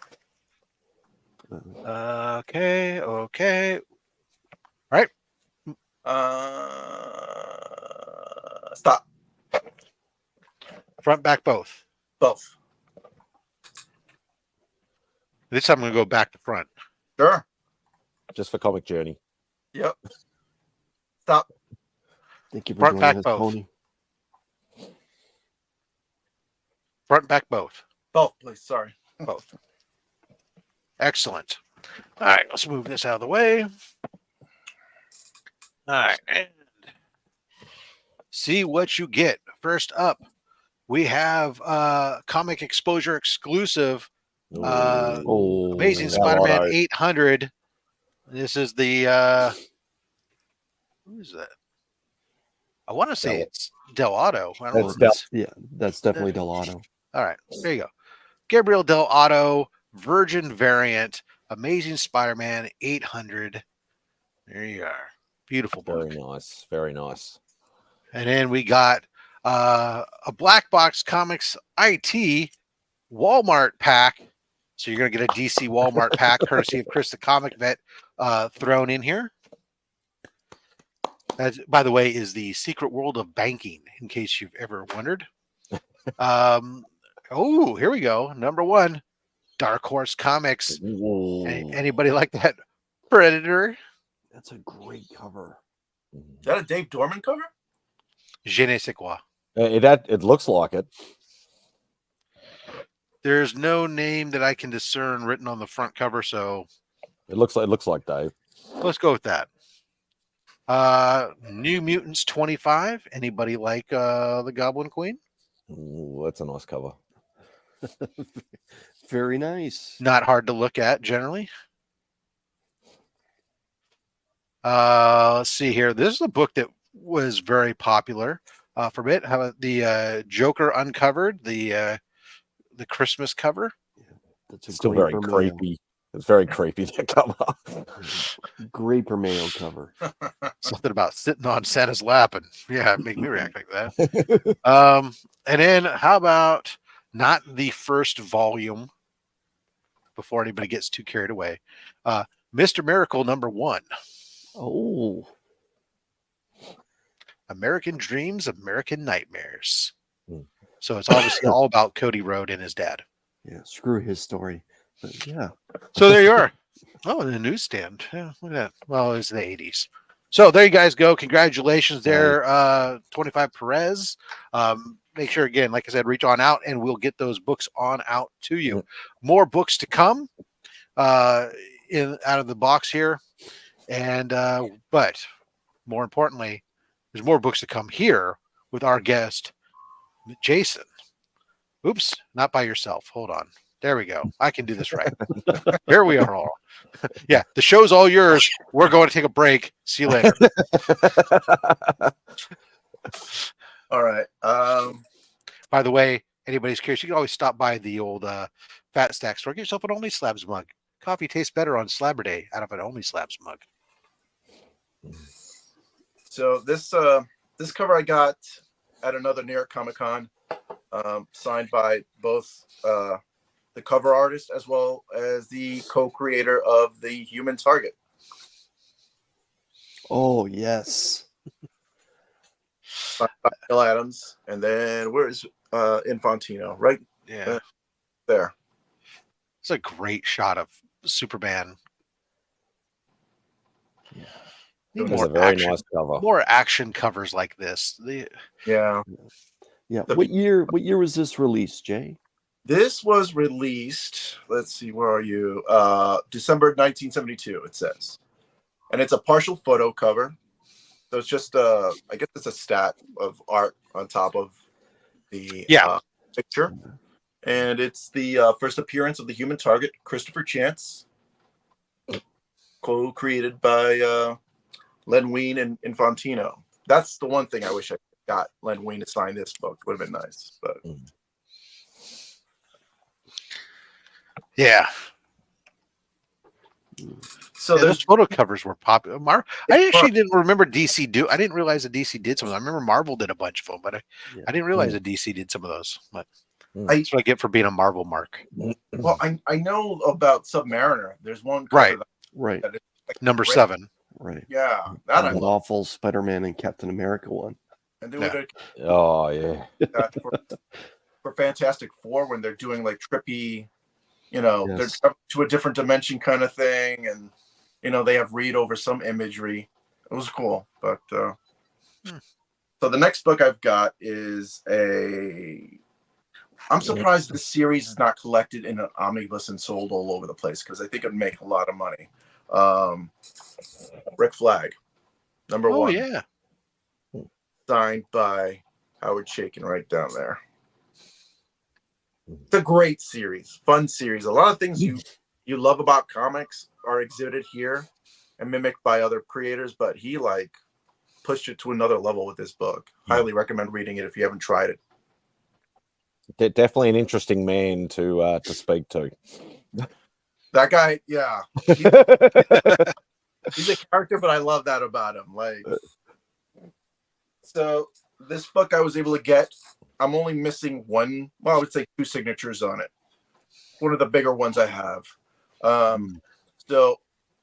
Okay. All right. Stop. Front, back, both. Both. This time I'm going to go back to front. Sure. Just for Comic Journey. Yep. Stop. Thank you for front, back, us, both. Pony. Front, back, both. Both, please. Sorry. Both. Excellent. All right, let's move this out of the way. All right, and see what you get. First up, we have comic exposure exclusive Amazing Del Spider-Man Otto. 800. This is the who is that? I want to say it's Del Otto. I don't know. Yeah, that's definitely Del Otto. All right, there you go. Gabriel Del Otto, Virgin variant, Amazing Spider-Man 800. There you are. Beautiful book. Very nice. Very nice. And then we got a Black Box Comics IT Walmart pack. So you're going to get a DC Walmart pack, courtesy of Chris the Comic Vet, thrown in here. That, by the way, is the secret world of banking, in case you've ever wondered. Oh, here we go. Number 1, Dark Horse Comics. Anybody like that? Predator. That's a great cover. Is that a Dave Dorman cover? Je ne sais quoi. It looks like it. There's no name that I can discern written on the front cover, so it looks like Dave. Let's go with that. New Mutants 25. Anybody like the Goblin Queen? Ooh, that's a nice cover. Very nice. Not hard to look at generally. Let's see here. This is a book that was very popular for a bit. How about the Joker Uncovered, the Christmas cover? That's still very creepy. It's very creepy, that cover. Great Mayo cover. Something about sitting on Santa's lap and make me react like that. And then how about not the first volume before anybody gets too carried away. Mr. Miracle #1. Oh. American Dreams, American Nightmares. So it's obviously all about Cody Rhodes and his dad. Yeah, screw his story. But yeah. So there you are. Oh, the newsstand. Yeah, look at that. Well, it was the 80s. So there you guys go. Congratulations there, 25 Perez. Make sure, again, like I said, reach on out and we'll get those books on out to you. More books to come out of the box here. And but more importantly, there's more books to come here with our guest, Jason. Oops, not by yourself. Hold on. There we go. I can do this right. Here we are all. Yeah, the show's all yours. We're going to take a break. See you later. All right. By the way, anybody's curious, you can always stop by the old Fat Stack store. Get yourself an OnlySlabs mug. Coffee tastes better on Slabber Day out of an OnlySlabs mug. So this cover I got at another New York Comic Con, signed by both the cover artist as well as the co-creator of the Human Target. Oh yes. Signed by Bill Adams, and then where's Infantino? Right? Yeah. There. It's a great shot of Superman. Yeah. Need It's a more very action, nice cover. more action covers like this. Yeah. Yeah. What year was this released, Jay? This was released, let's see, where are you? December 1972, it says. And it's a partial photo cover. So it's just, I guess it's a stat of art on top of the picture. And it's the first appearance of the Human Target, Christopher Chance, co-created by Len Wein and Infantino. That's the one thing I wish I got Len Wein to sign this book. Would have been nice, but... Yeah. So those photo covers were popular. I actually didn't remember DC do. I didn't realize that DC did some of them. I remember Marvel did a bunch of them, but I didn't realize that DC did some of those. But that's what I get for being a Marvel mark. Well, I know about Submariner. There's one cover right. That is like number 7. Right. Yeah, that an awful Spider-Man and Captain America one. And they would for Fantastic Four when they're doing like trippy, they're up to a different dimension kind of thing, and they have read over some imagery. It was cool, but so the next book I've got is I'm surprised this series is not collected in an omnibus and sold all over the place, because I think it'd make a lot of money. Rick Flag, number 1. Oh yeah, signed by Howard Chaykin right down there. It's a great series, fun series. A lot of things you love about comics are exhibited here and mimicked by other creators, but he like pushed it to another level with this book. Highly recommend reading it if you haven't tried it. Definitely an interesting man to speak to. That guy, yeah. He's a character, but I love that about him. Like, so this book I was able to get. I'm only missing one. Well, I would say 2 signatures on it. One of the bigger ones I have. So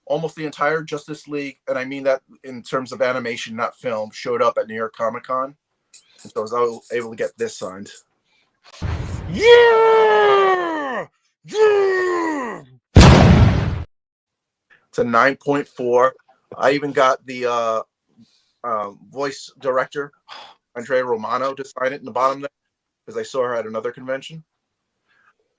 almost the entire Justice League, and I mean that in terms of animation, not film, showed up at New York Comic Con. And so I was able to get this signed. Yeah! Yeah! It's a 9.4. I even got the voice director, Andrea Romano, to sign it in the bottom there because I saw her at another convention.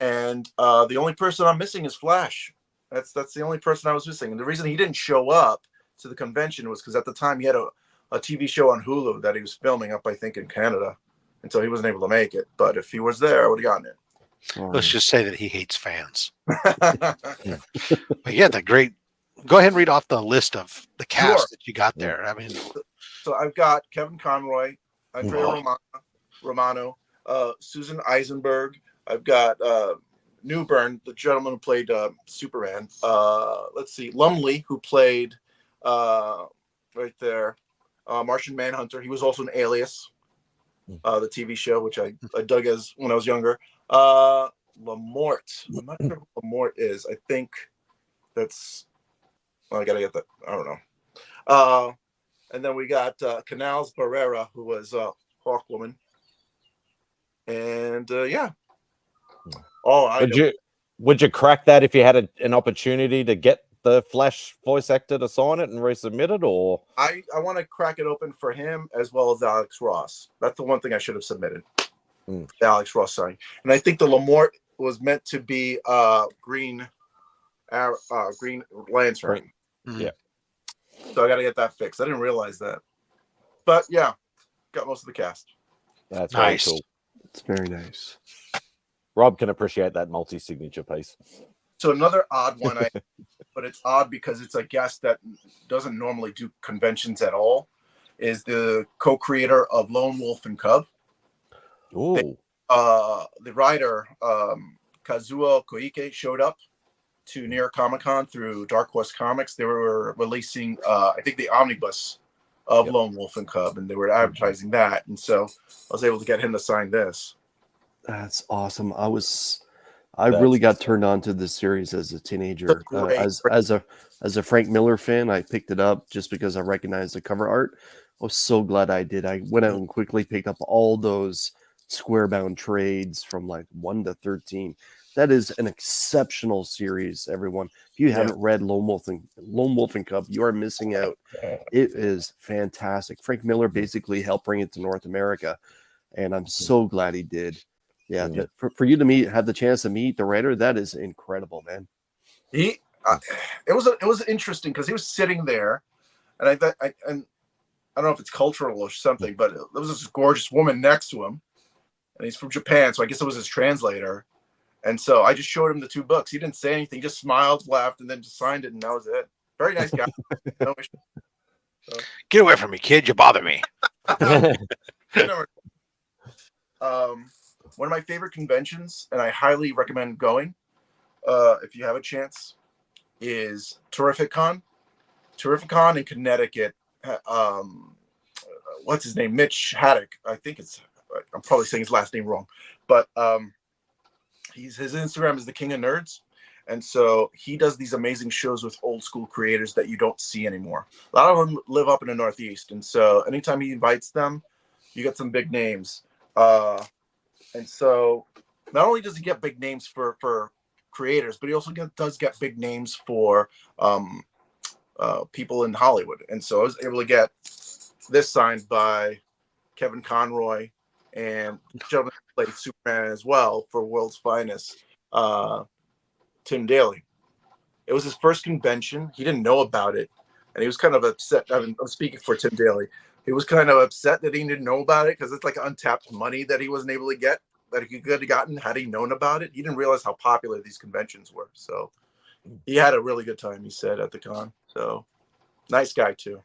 And the only person I'm missing is Flash. That's the only person I was missing. And the reason he didn't show up to the convention was because at the time he had a TV show on Hulu that he was filming up, I think, in Canada. And so he wasn't able to make it. But if he was there, I would have gotten it. Let's just say that he hates fans. But yeah, the great. Go ahead and read off the list of the cast that you got there. I mean, so I've got Kevin Conroy, Andrea Romano, Susan Eisenberg. I've got Newburn, the gentleman who played Superman. Let's see, Lumley, who played right there, Martian Manhunter. He was also an Alias, the TV show, which I dug as when I was younger. Lamort. I'm not sure who Lamort is. I think that's. Well, I gotta get that. I don't know. And then we got Canals Barrera, who was Hawkwoman. And yeah. Oh, would you crack that if you had an opportunity to get the Flash voice actor to sign it and resubmit it, or? I want to crack it open for him as well as Alex Ross. That's the one thing I should have submitted. Alex Ross signing. And I think the Lamort was meant to be Green Lantern. Yeah. So I got to get that fixed. I didn't realize that. But yeah, got most of the cast. That's nice. Very cool. It's very nice. Rob can appreciate that multi-signature piece. So another odd one, but it's odd because it's a guest that doesn't normally do conventions at all, is the co-creator of Lone Wolf and Cub. Ooh. The writer, Kazuo Koike, showed up to New York Comic Con through Dark Horse Comics. They were releasing, I think, the omnibus of Lone Wolf and Cub, and they were advertising that. And so I was able to get him to sign this. That's awesome. I really got turned on to this series as a teenager. As a Frank Miller fan, I picked it up just because I recognized the cover art. I was so glad I did. I went out and quickly picked up all those square bound trades from like 1 to 13. That is an exceptional series, everyone. If you haven't read Lone Wolf and Cub, you are missing out. It is fantastic. Frank Miller basically helped bring it to North America, and I'm so glad he did. Yeah, for you to have the chance to meet the writer, that is incredible, man. It was interesting because he was sitting there, and I don't know if it's cultural or something, but there was this gorgeous woman next to him, and he's from Japan, so I guess it was his translator. And so I just showed him the 2 books. He didn't say anything. He just smiled, laughed, and then just signed it, and that was it. Very nice guy. No issue. So. Get away from me, kid. You bother me. One of my favorite conventions, and I highly recommend going if you have a chance, is Terrificon. Terrificon in Connecticut. What's his name? Mitch Haddock. I think I'm probably saying his last name wrong, but his Instagram is the King of Nerds. And so he does these amazing shows with old school creators that you don't see anymore. A lot of them live up in the Northeast. And so anytime he invites them, you get some big names. And so not only does he get big names for creators, but he also does get big names for people in Hollywood. And so I was able to get this signed by Kevin Conroy and the gentleman who played Superman as well for World's Finest, Tim Daly. It was his first convention. He didn't know about it, and he was kind of upset. I'm speaking for Tim Daly. He was kind of upset that he didn't know about it because it's like untapped money that he wasn't able to get. that he could have gotten had he known about it. He didn't realize how popular these conventions were. So he had a really good time, he said, at the con. So nice guy too.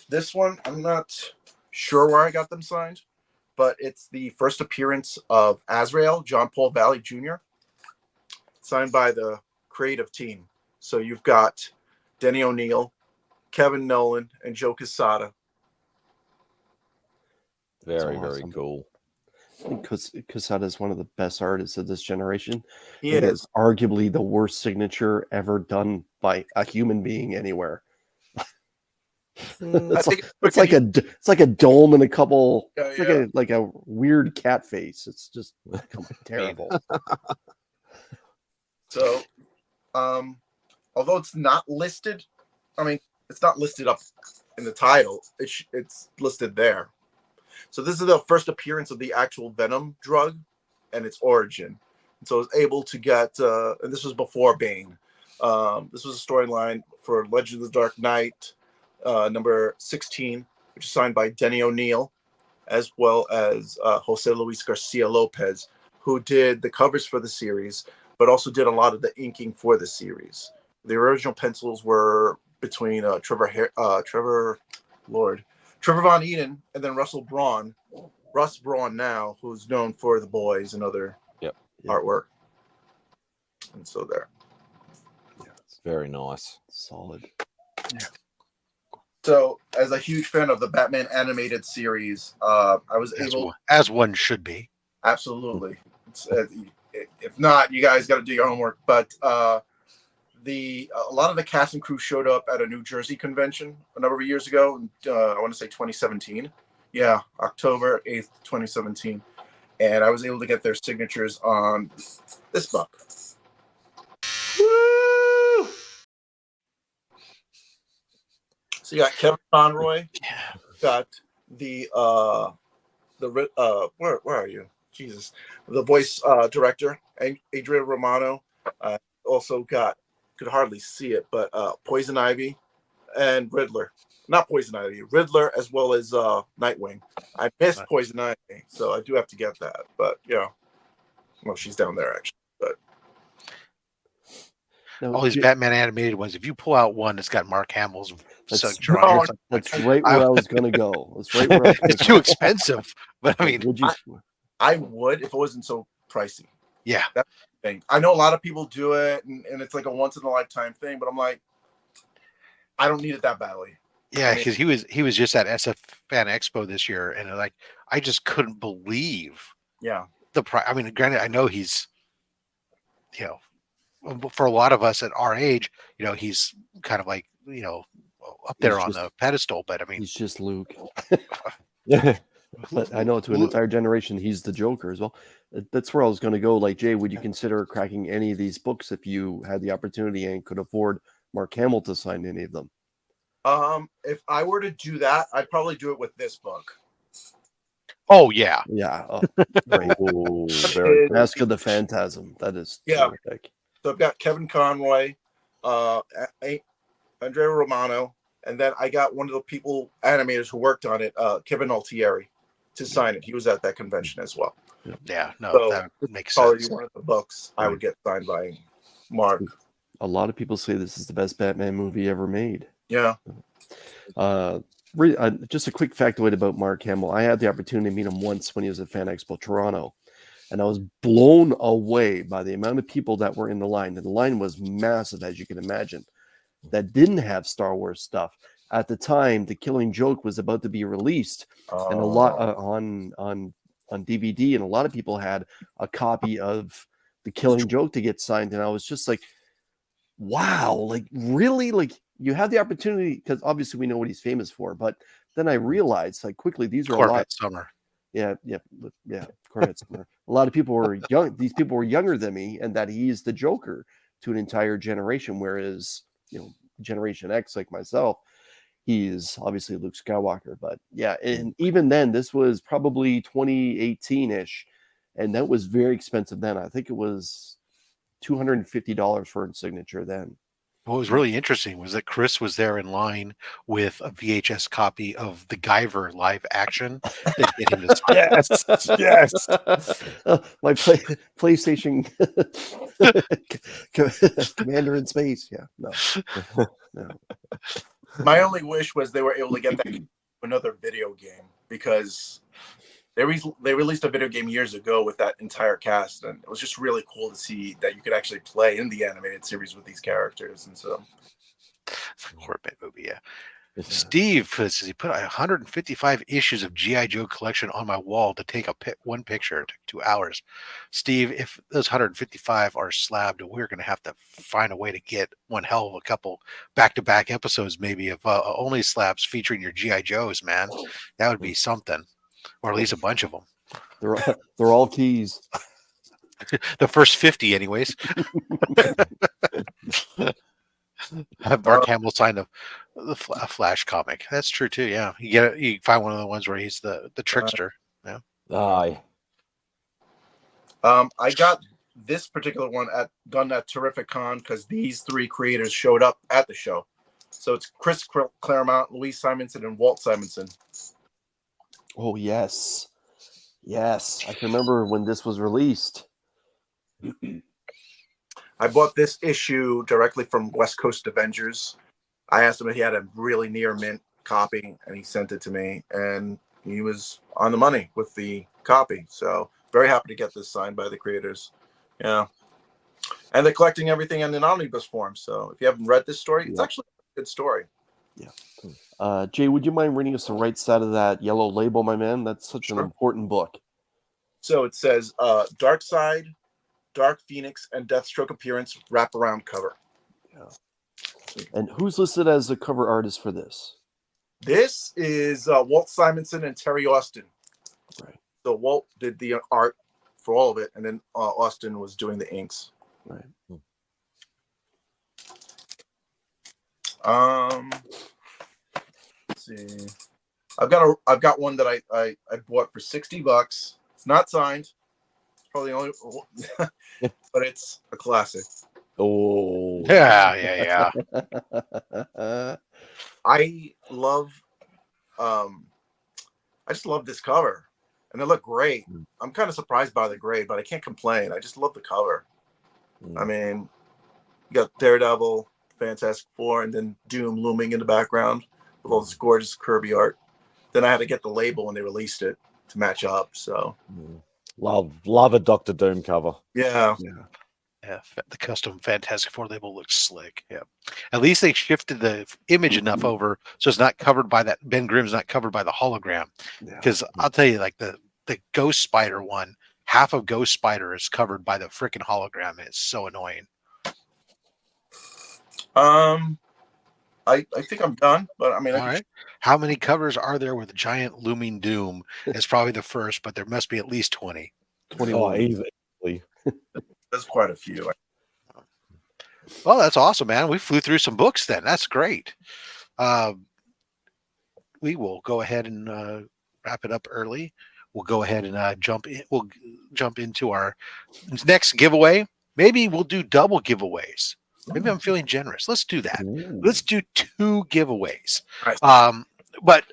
This one, I'm not sure where I got them signed, but it's the first appearance of Azrael, John Paul Valley Jr., signed by the creative team. So you've got Denny O'Neil, Kevin Nolan, and Joe Quesada. Very, awesome. very cool. I think Quesada is one of the best artists of this generation. He it is arguably the worst signature ever done by a human being anywhere. It's like a dome and a couple. It's like a weird cat face. It's just terrible. So, although it's not listed, I mean, it's not listed up in the title. It's listed there. So this is the first appearance of the actual Venom drug and its origin. And so I was able to get, and this was before Bane. This was a storyline for Legend of the Dark Knight, number 16, which is signed by Denny O'Neil, as well as Jose Luis Garcia Lopez, who did the covers for the series, but also did a lot of the inking for the series. The original pencils were between Trevor Von Eden and then Russ Braun now, who's known for The Boys and other artwork. And so there. Yeah, it's very nice. Solid. Yeah. So, as a huge fan of the Batman animated series, I was able, as one should be. Absolutely. If not, you guys got to do your homework. But a lot of the cast and crew showed up at a New Jersey convention a number of years ago. I want to say 2017. Yeah, October 8th, 2017. And I was able to get their signatures on this book. Woo! So you got Kevin Conroy, got where are you? Jesus, the voice director, Adrian Romano. Also got, could hardly see it, but Poison Ivy and Riddler. Not Poison Ivy, Riddler, as well as Nightwing. I missed Poison Ivy, so I do have to get that. But well, she's down there actually. But all these Batman animated ones, if you pull out one that's got Mark Hamill's signature on it, that's right where I was going to go. That's right where it's too expensive. But I mean, I would if it wasn't so pricey. Yeah, that's the thing. I know a lot of people do it, and it's like a once in a lifetime thing. But I'm like, I don't need it that badly. Yeah, because he was just at SF Fan Expo this year, and like I just couldn't believe. Yeah. The price. I mean, granted, I know he's, for a lot of us at our age, he's kind of like, up there on the pedestal. But I mean, he's just Luke. Yeah. But I know to an entire generation, he's the Joker as well. That's where I was going to go. Like, Jay, would you consider cracking any of these books if you had the opportunity and could afford Mark Hamill to sign any of them? If I were to do that, I'd probably do it with this book. Oh yeah, yeah. Oh, great. Very Mask of the Phantasm. That is terrific. So I've got Kevin Conroy, Andrea Romano, and then I got one of the animators who worked on it, Kevin Altieri, to sign it. He was at that convention as well. Yeah, no, so that makes probably sense. One of the books I would get signed by Mark. A lot of people say this is the best Batman movie ever made. Yeah. Just a quick factoid about Mark Hamill. I had the opportunity to meet him once when he was at Fan Expo Toronto, and I was blown away by the amount of people that were in the line. And the line was massive, as you can imagine, that didn't have Star Wars stuff. At the time, The Killing Joke was about to be released, and a lot on DVD, and a lot of people had a copy of The Killing Joke to get signed. And I was just like, wow, like really? Like, you have the opportunity, because obviously we know what he's famous for, but then I realized like quickly these are Corvette a lot. Summer. Yeah, Corvette Summer. A lot of people were young. These people were younger than me, and that he's the Joker to an entire generation. Whereas, Generation X, like myself, he's obviously Luke Skywalker. But yeah, and even then, this was probably 2018-ish, and that was very expensive then. I think it was $250 for a signature then. What was really interesting was that Chris was there in line with a VHS copy of the Guyver live action to get him to sign. Yes. My PlayStation Commander in Space. Yeah, no. My only wish was they were able to get that another video game, because they released a video game years ago with that entire cast, and it was just really cool to see that you could actually play in the animated series with these characters. And so, Horribit movie, yeah. Steve says he put 155 issues of G.I. Joe collection on my wall to take one picture. It took 2 hours. Steve, if those 155 are slabbed, we're going to have to find a way to get one hell of a couple back-to-back episodes, maybe of OnlySlabs featuring your G.I. Joes, man. That would be something, or at least a bunch of them. They're all keys. The first 50, anyways. Have Mark Hamill sign a Flash comic. That's true too. Yeah, you find one of the ones where he's the trickster. Yeah. Aye. I got this particular one done at Terrific Con because these three creators showed up at the show. So it's Chris Claremont, Louise Simonson, and Walt Simonson. Oh yes, I can remember when this was released. I bought this issue directly from West Coast Avengers. I asked him if he had a really near mint copy, and he sent it to me, and he was on the money with the copy. So very happy to get this signed by the creators. Yeah. And they're collecting everything in an omnibus form. So if you haven't read this story, it's actually a good story. Yeah. Jay, would you mind reading us the right side of that yellow label, my man? That's such an important book. So it says Dark Side, Dark Phoenix, and Deathstroke appearance wraparound cover. Yeah. And who's listed as the cover artist for this? This is Walt Simonson and Terry Austin. Right. So Walt did the art for all of it, and then Austin was doing the inks. Right. Let's see. I've got one that I bought for $60. It's not signed. It's probably the only, but it's a classic. Oh yeah. I just love this cover, and they look great. I'm kind of surprised by the grade, but I can't complain. I just love the cover. I mean, you got Daredevil, Fantastic Four, and then Doom looming in the background with all this gorgeous Kirby art. Then I had to get the label when they released it to match up. So love a Doctor Doom cover. Yeah. The custom Fantastic Four label looks slick. Yeah, at least they shifted the image enough over so it's not covered by that. Ben Grimm's not covered by the hologram. Because I'll tell you, like the Ghost Spider one, half of Ghost Spider is covered by the freaking hologram, and it's so annoying. I think I'm done, but I mean, all right. How many covers are there with giant looming doom? It's probably the first, but there must be at least 20. 21. Easily. There's quite a few. Well, that's awesome, man. We flew through some books then. That's great. We will go ahead and wrap it up early. We'll go ahead and jump in. We'll jump into our next giveaway. Maybe we'll do double giveaways. Maybe I'm feeling generous. Let's do that. Let's do 2 giveaways. But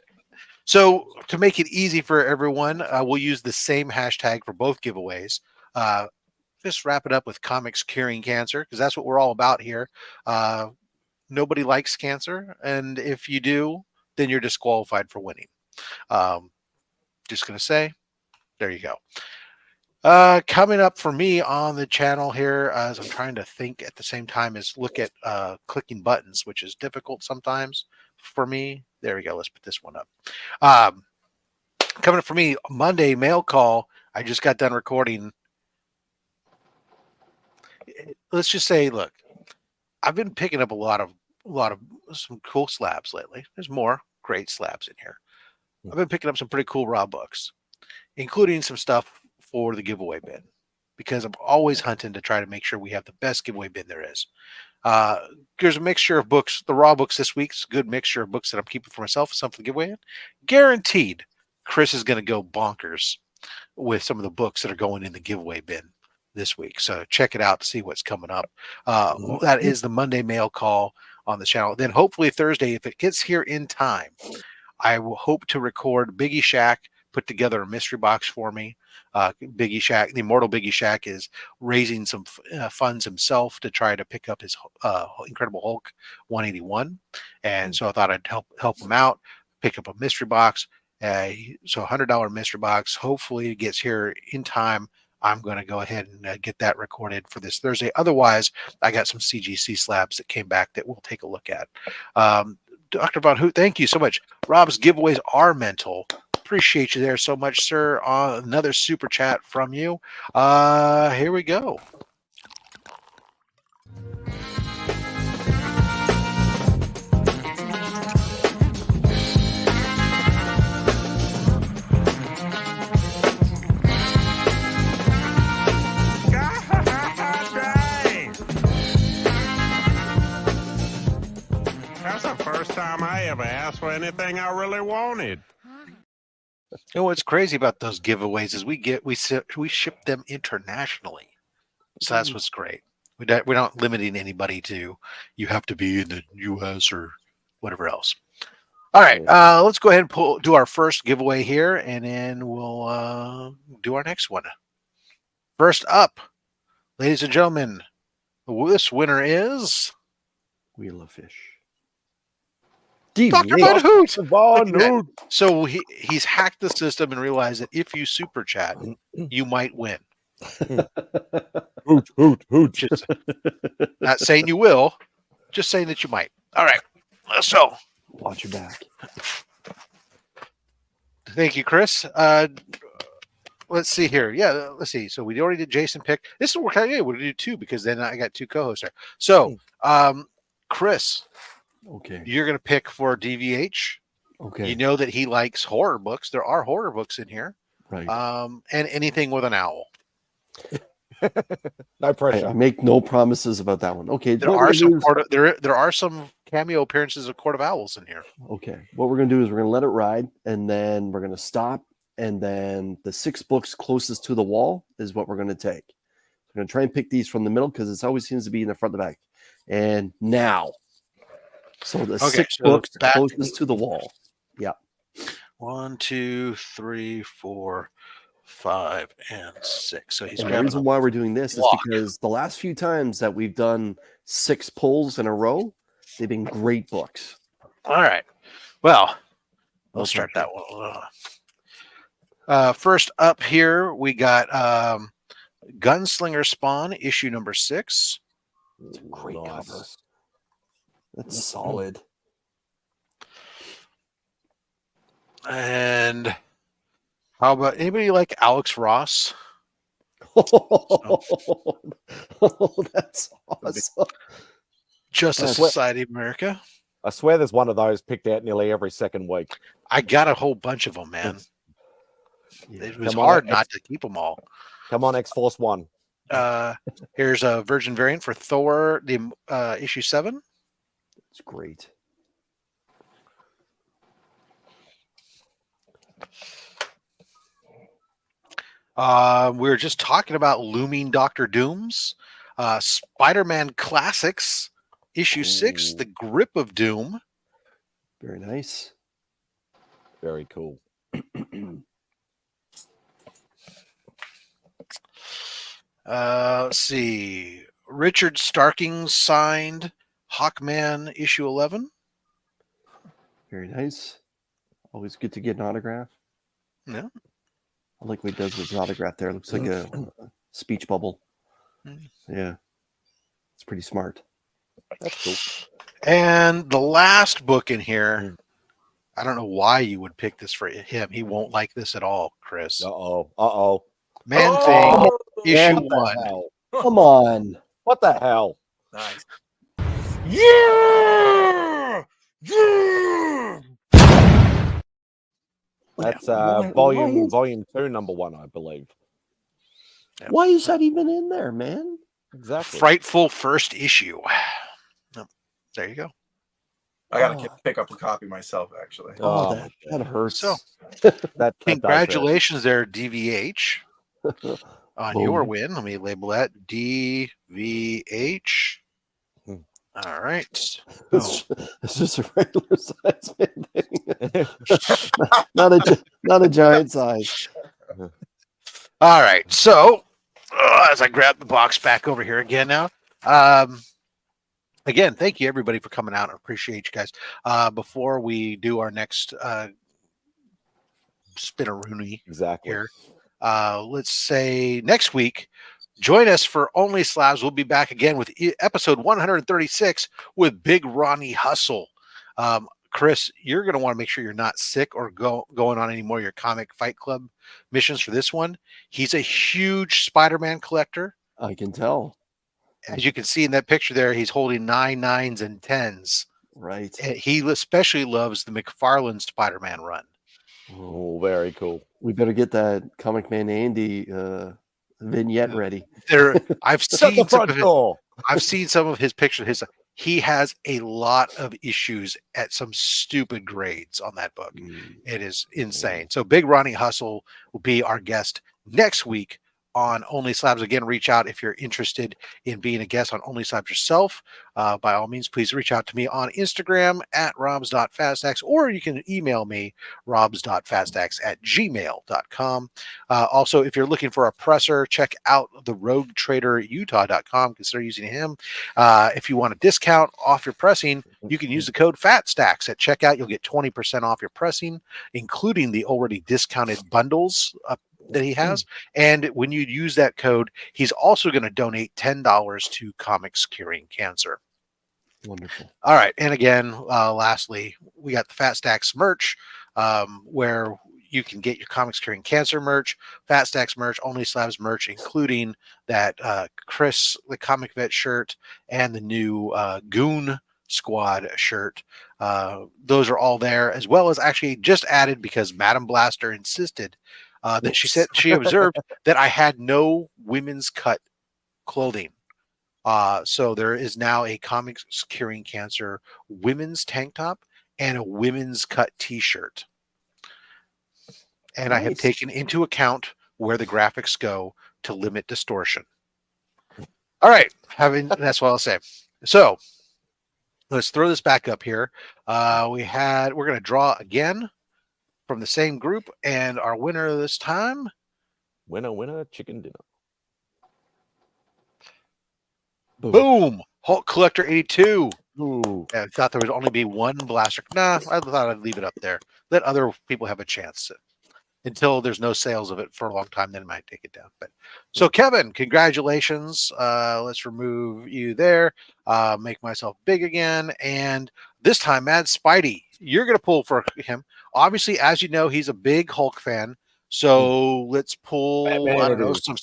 so to make it easy for everyone, we'll use the same hashtag for both giveaways. Just wrap it up with comics curing cancer, because that's what we're all about here. Nobody likes cancer, and if you do, then you're disqualified for winning. Just gonna say, there you go. Coming up for me on the channel here, as I'm trying to think at the same time as look at clicking buttons, which is difficult sometimes for me. There we go. Let's put this one up. Coming up for me, Monday mail call. I just got done recording. Let's just say, look, I've been picking up a lot of some cool slabs lately. There's more great slabs in here. I've been picking up some pretty cool raw books, including some stuff for the giveaway bin, because I'm always hunting to try to make sure we have the best giveaway bin there is. There's a mixture of books. The raw books this week's a good mixture of books that I'm keeping for myself, some for the giveaway. Guaranteed, Chris is going to go bonkers with some of the books that are going in the giveaway bin this week. So check it out to see what's coming up. That is the Monday mail call on the channel. Then hopefully Thursday, if it gets here in time, I will hope to record Biggie Shack put together a mystery box for me. Biggie Shack, the immortal Biggie Shack, is raising some funds himself to try to pick up his Incredible Hulk 181, and so I thought I'd help him out, pick up a mystery box. So $100 mystery box. Hopefully it gets here in time. I'm going to go ahead and get that recorded for this Thursday. Otherwise, I got some CGC slabs that came back that we'll take a look at. Dr. Von Hoot, thank you so much. Rob's giveaways are mental. Appreciate you there so much, sir. Another super chat from you. Here we go. That's the first time I ever asked for anything I really wanted. You know what's crazy about those giveaways is we ship them internationally, so that's what's great. We're not limiting anybody to you have to be in the U.S. or whatever else. All right, let's go ahead and do our first giveaway here, and then we'll do our next one. First up, ladies and gentlemen, this winner is Wheel of Fish. Dr. Von Hoot. So he's hacked the system and realized that if you super chat, you might win. Hoot. Just, not saying you will, just saying that you might. All right, let's go. Watch your back. Thank you, Chris. Let's see here. Yeah, let's see. So we already did Jason pick. This will work out. Yeah, we'll do two because then I got two co-hosts there. So, Chris. Okay. You're going to pick for DVH. Okay. You know that he likes horror books. There are horror books in here. Right. And anything with an owl. No pressure. I make no promises about that one. Okay. There are some there are some cameo appearances of Court of Owls in here. Okay. What we're going to do is we're going to let it ride, and then we're going to stop, and then the 6 books closest to the wall is what we're going to take. We're going to try and pick these from the middle because it always seems to be in the front and the back. And now. So the 6 books closest to the wall. Yeah. 1, 2, 3, 4, 5, and 6. So he's the reason why we're doing this is because the last few times that we've done 6 pulls in a row, they've been great books. All right. Well, we'll start that one. First up here, we got Gunslinger Spawn, issue number 6. It's a great cover. That's solid. And how about anybody like Alex Ross? Oh, that's awesome. Justice Society of America. I swear there's one of those picked out nearly every second week. I got a whole bunch of them, man. It was hard not to keep them all. Come on, X-Force 1. Here's a Virgin variant for Thor, the issue 7. It's great. We were just talking about looming Doctor Dooms. Spider-Man Classics, issue 6, The Grip of Doom. Very nice. Very cool. Let's see. Richard Starking signed Hawkman issue 11. Very nice. Always good to get an autograph. Yeah. I like what he does with his autograph there. It looks like a speech bubble. Yeah. It's pretty smart. That's cool. And the last book in here, I don't know why you would pick this for him. He won't like this at all, Chris. Man Thing, issue 1. Come on. What the hell? Nice. Yeah! Yeah! That's volume 2, number 1, I believe. Yep. Why is that even in there, man? Exactly. Frightful first issue. There you go. I gotta pick up a copy myself, actually. That hurts. So, that congratulations there, DVH. on Boom. your win. Let me label that DVH. All right. It's just a regular size thing. not a giant size. All right. So as I grab the box back over here again now. Again, thank you everybody for coming out. I appreciate you guys. Before we do our next spinneroonie here, let's say next week, join us for OnlySlabs. We'll be back again with episode 136 with Big Ronnie Hustle. Chris, you're going to want to make sure you're not sick or going on any more of your comic fight club missions for this one. He's a huge Spider-Man collector. I can tell. As you can see in that picture there, he's holding 9 9s and 10s. Right. And he especially loves the McFarlane Spider-Man run. Oh, very cool. We better get that Comic Man Andy vignette ready. I've seen some of his pictures. He has a lot of issues at some stupid grades on that book. It is insane. So Big Ronnie Hustle will be our guest next week on OnlySlabs. Again, reach out if you're interested in being a guest on OnlySlabs yourself. By all means, please reach out to me on Instagram at robs.fastx, or you can email me robs.fastx@gmail.com. Also, if you're looking for a presser, check out the roguetraderutah.com. Consider using him. If you want a discount off your pressing, you can use the code FATSTACKS at checkout. You'll get 20% off your pressing, including the already discounted bundles that he has. And when you use that code, he's also going to donate $10 to Comics Curing Cancer. Wonderful. All right. And again, lastly, we got the Fat Stacks merch, where you can get your Comics Curing Cancer merch, Fat Stacks merch, OnlySlabs merch, including that Chris the Comic Vet shirt and the new Goon Squad shirt. Those are all there, as well as actually just added because Madam Blaster insisted that she observed that I had no women's cut clothing. So there is now a Comics Curing Cancer women's tank top and a women's cut t-shirt. And nice. I have taken into account where the graphics go to limit distortion. All right. That's what I'll say. So let's throw this back up here. We're going to draw again from the same group, and our winner this time. Winner, chicken dinner. Boom! Hulk Collector 82. Ooh. I thought there would only be one blaster. Nah, I thought I'd leave it up there. Let other people have a chance until there's no sales of it for a long time. Then I might take it down. But so, Kevin, congratulations. Let's remove you there. Make myself big again, and this time, MadSpidey, you're going to pull for him. Obviously, as you know, he's a big Hulk fan. So let's pull, Batman, I don't know, some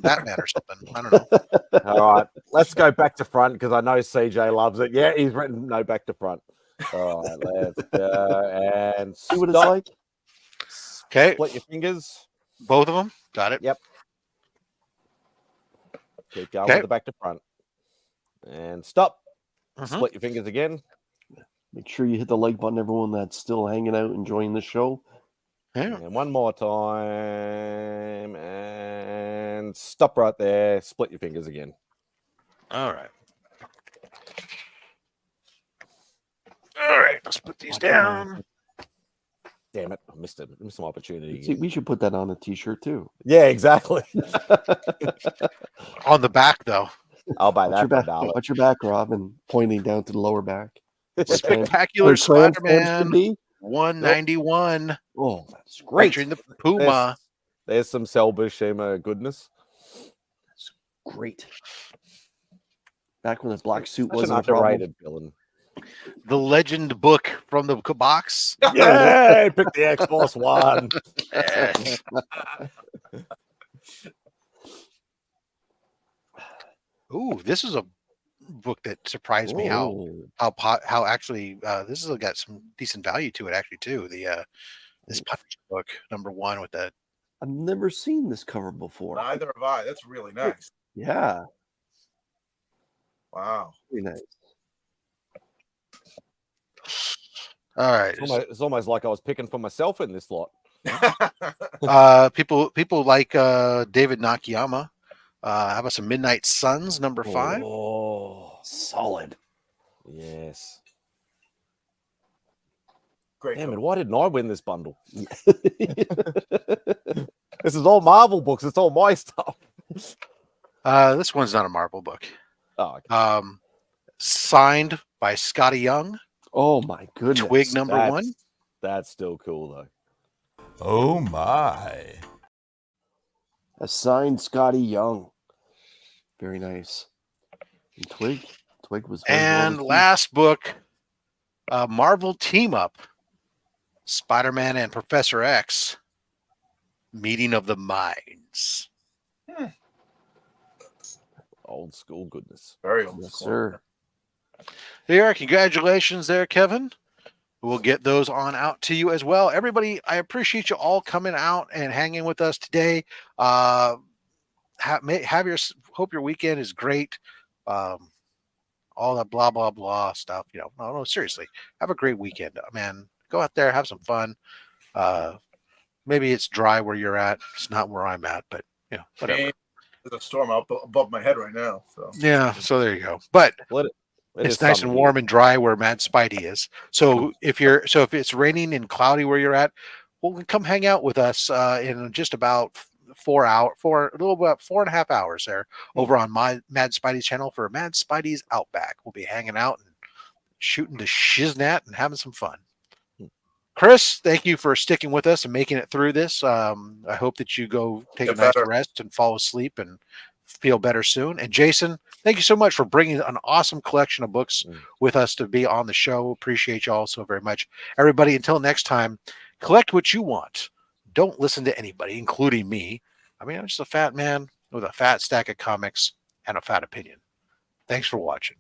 Batman or something. I don't know. All right, let's go back to front because I know CJ loves it. Yeah, he's written no back to front. All right, let's go and see what it's like. Okay. Split your fingers. Both of them. Got it. Yep. Keep going with the back to front. And stop. Split your fingers again. Make sure you hit the like button, everyone that's still hanging out, enjoying the show. Yeah. And one more time. And stop right there. Split your fingers again. All right. All right. Let's put these down. Damn it. I missed some opportunity. See, we should put that on a t-shirt too. Yeah, exactly. On the back, though. I'll buy that for $1. Watch your back, Rob, and pointing down to the lower back. Spectacular Spider-Man 191. Oh, that's great. Featuring the Puma. There's some Cell Buscema goodness. That's great. Back when the black suit was an underrated villain. The legend book from the box. Yeah, pick the X-Force one. Ooh, this is a book that surprised me how actually this has got some decent value to it actually too. This Punisher book #1 with that. I've never seen this cover before. Neither have I. That's really nice. Yeah. Wow. Very nice. All right. It's almost like I was picking for myself in this lot. People like David Nakayama. How about some Midnight Suns, number 5? Oh, solid. Yes. Great. Damn it, why didn't I win this bundle? This is all Marvel books. It's all my stuff. This one's not a Marvel book. Oh, okay. Signed by Scotty Young. Oh my goodness. Twig number 1. That's still cool though. Oh my. A signed Scotty Young. Very nice. And Twig was very well And received. last book, Marvel Team Up. Spider-Man and Professor X. Meeting of the Minds. Old school goodness. Very old Yes, school. sir. There, congratulations there, Kevin. We'll get those on out to you as well. Everybody, I appreciate you all coming out and hanging with us today. Hope your weekend is great. All that blah, blah, blah stuff. No, seriously. Have a great weekend, man. Go out there, have some fun. Maybe it's dry where you're at. It's not where I'm at, but whatever. Hey, there's a storm out above my head right now. So Yeah, so there you go. But it's nice and warm and dry where MadSpidey is. So if it's raining and cloudy where you're at, well, come hang out with us in just about 4.5 hours there over on my MadSpidey's channel for MadSpidey's Outback. We'll be hanging out and shooting the shiznat and having some fun. Chris, thank you for sticking with us and making it through this. I hope that you go take a nice rest and fall asleep and feel better soon. And Jason, thank you so much for bringing an awesome collection of books with us to be on the show. Appreciate you all so very much. Everybody, until next time, collect what you want. Don't listen to anybody, including me. I mean, I'm just a fat man with a fat stack of comics and a fat opinion. Thanks for watching.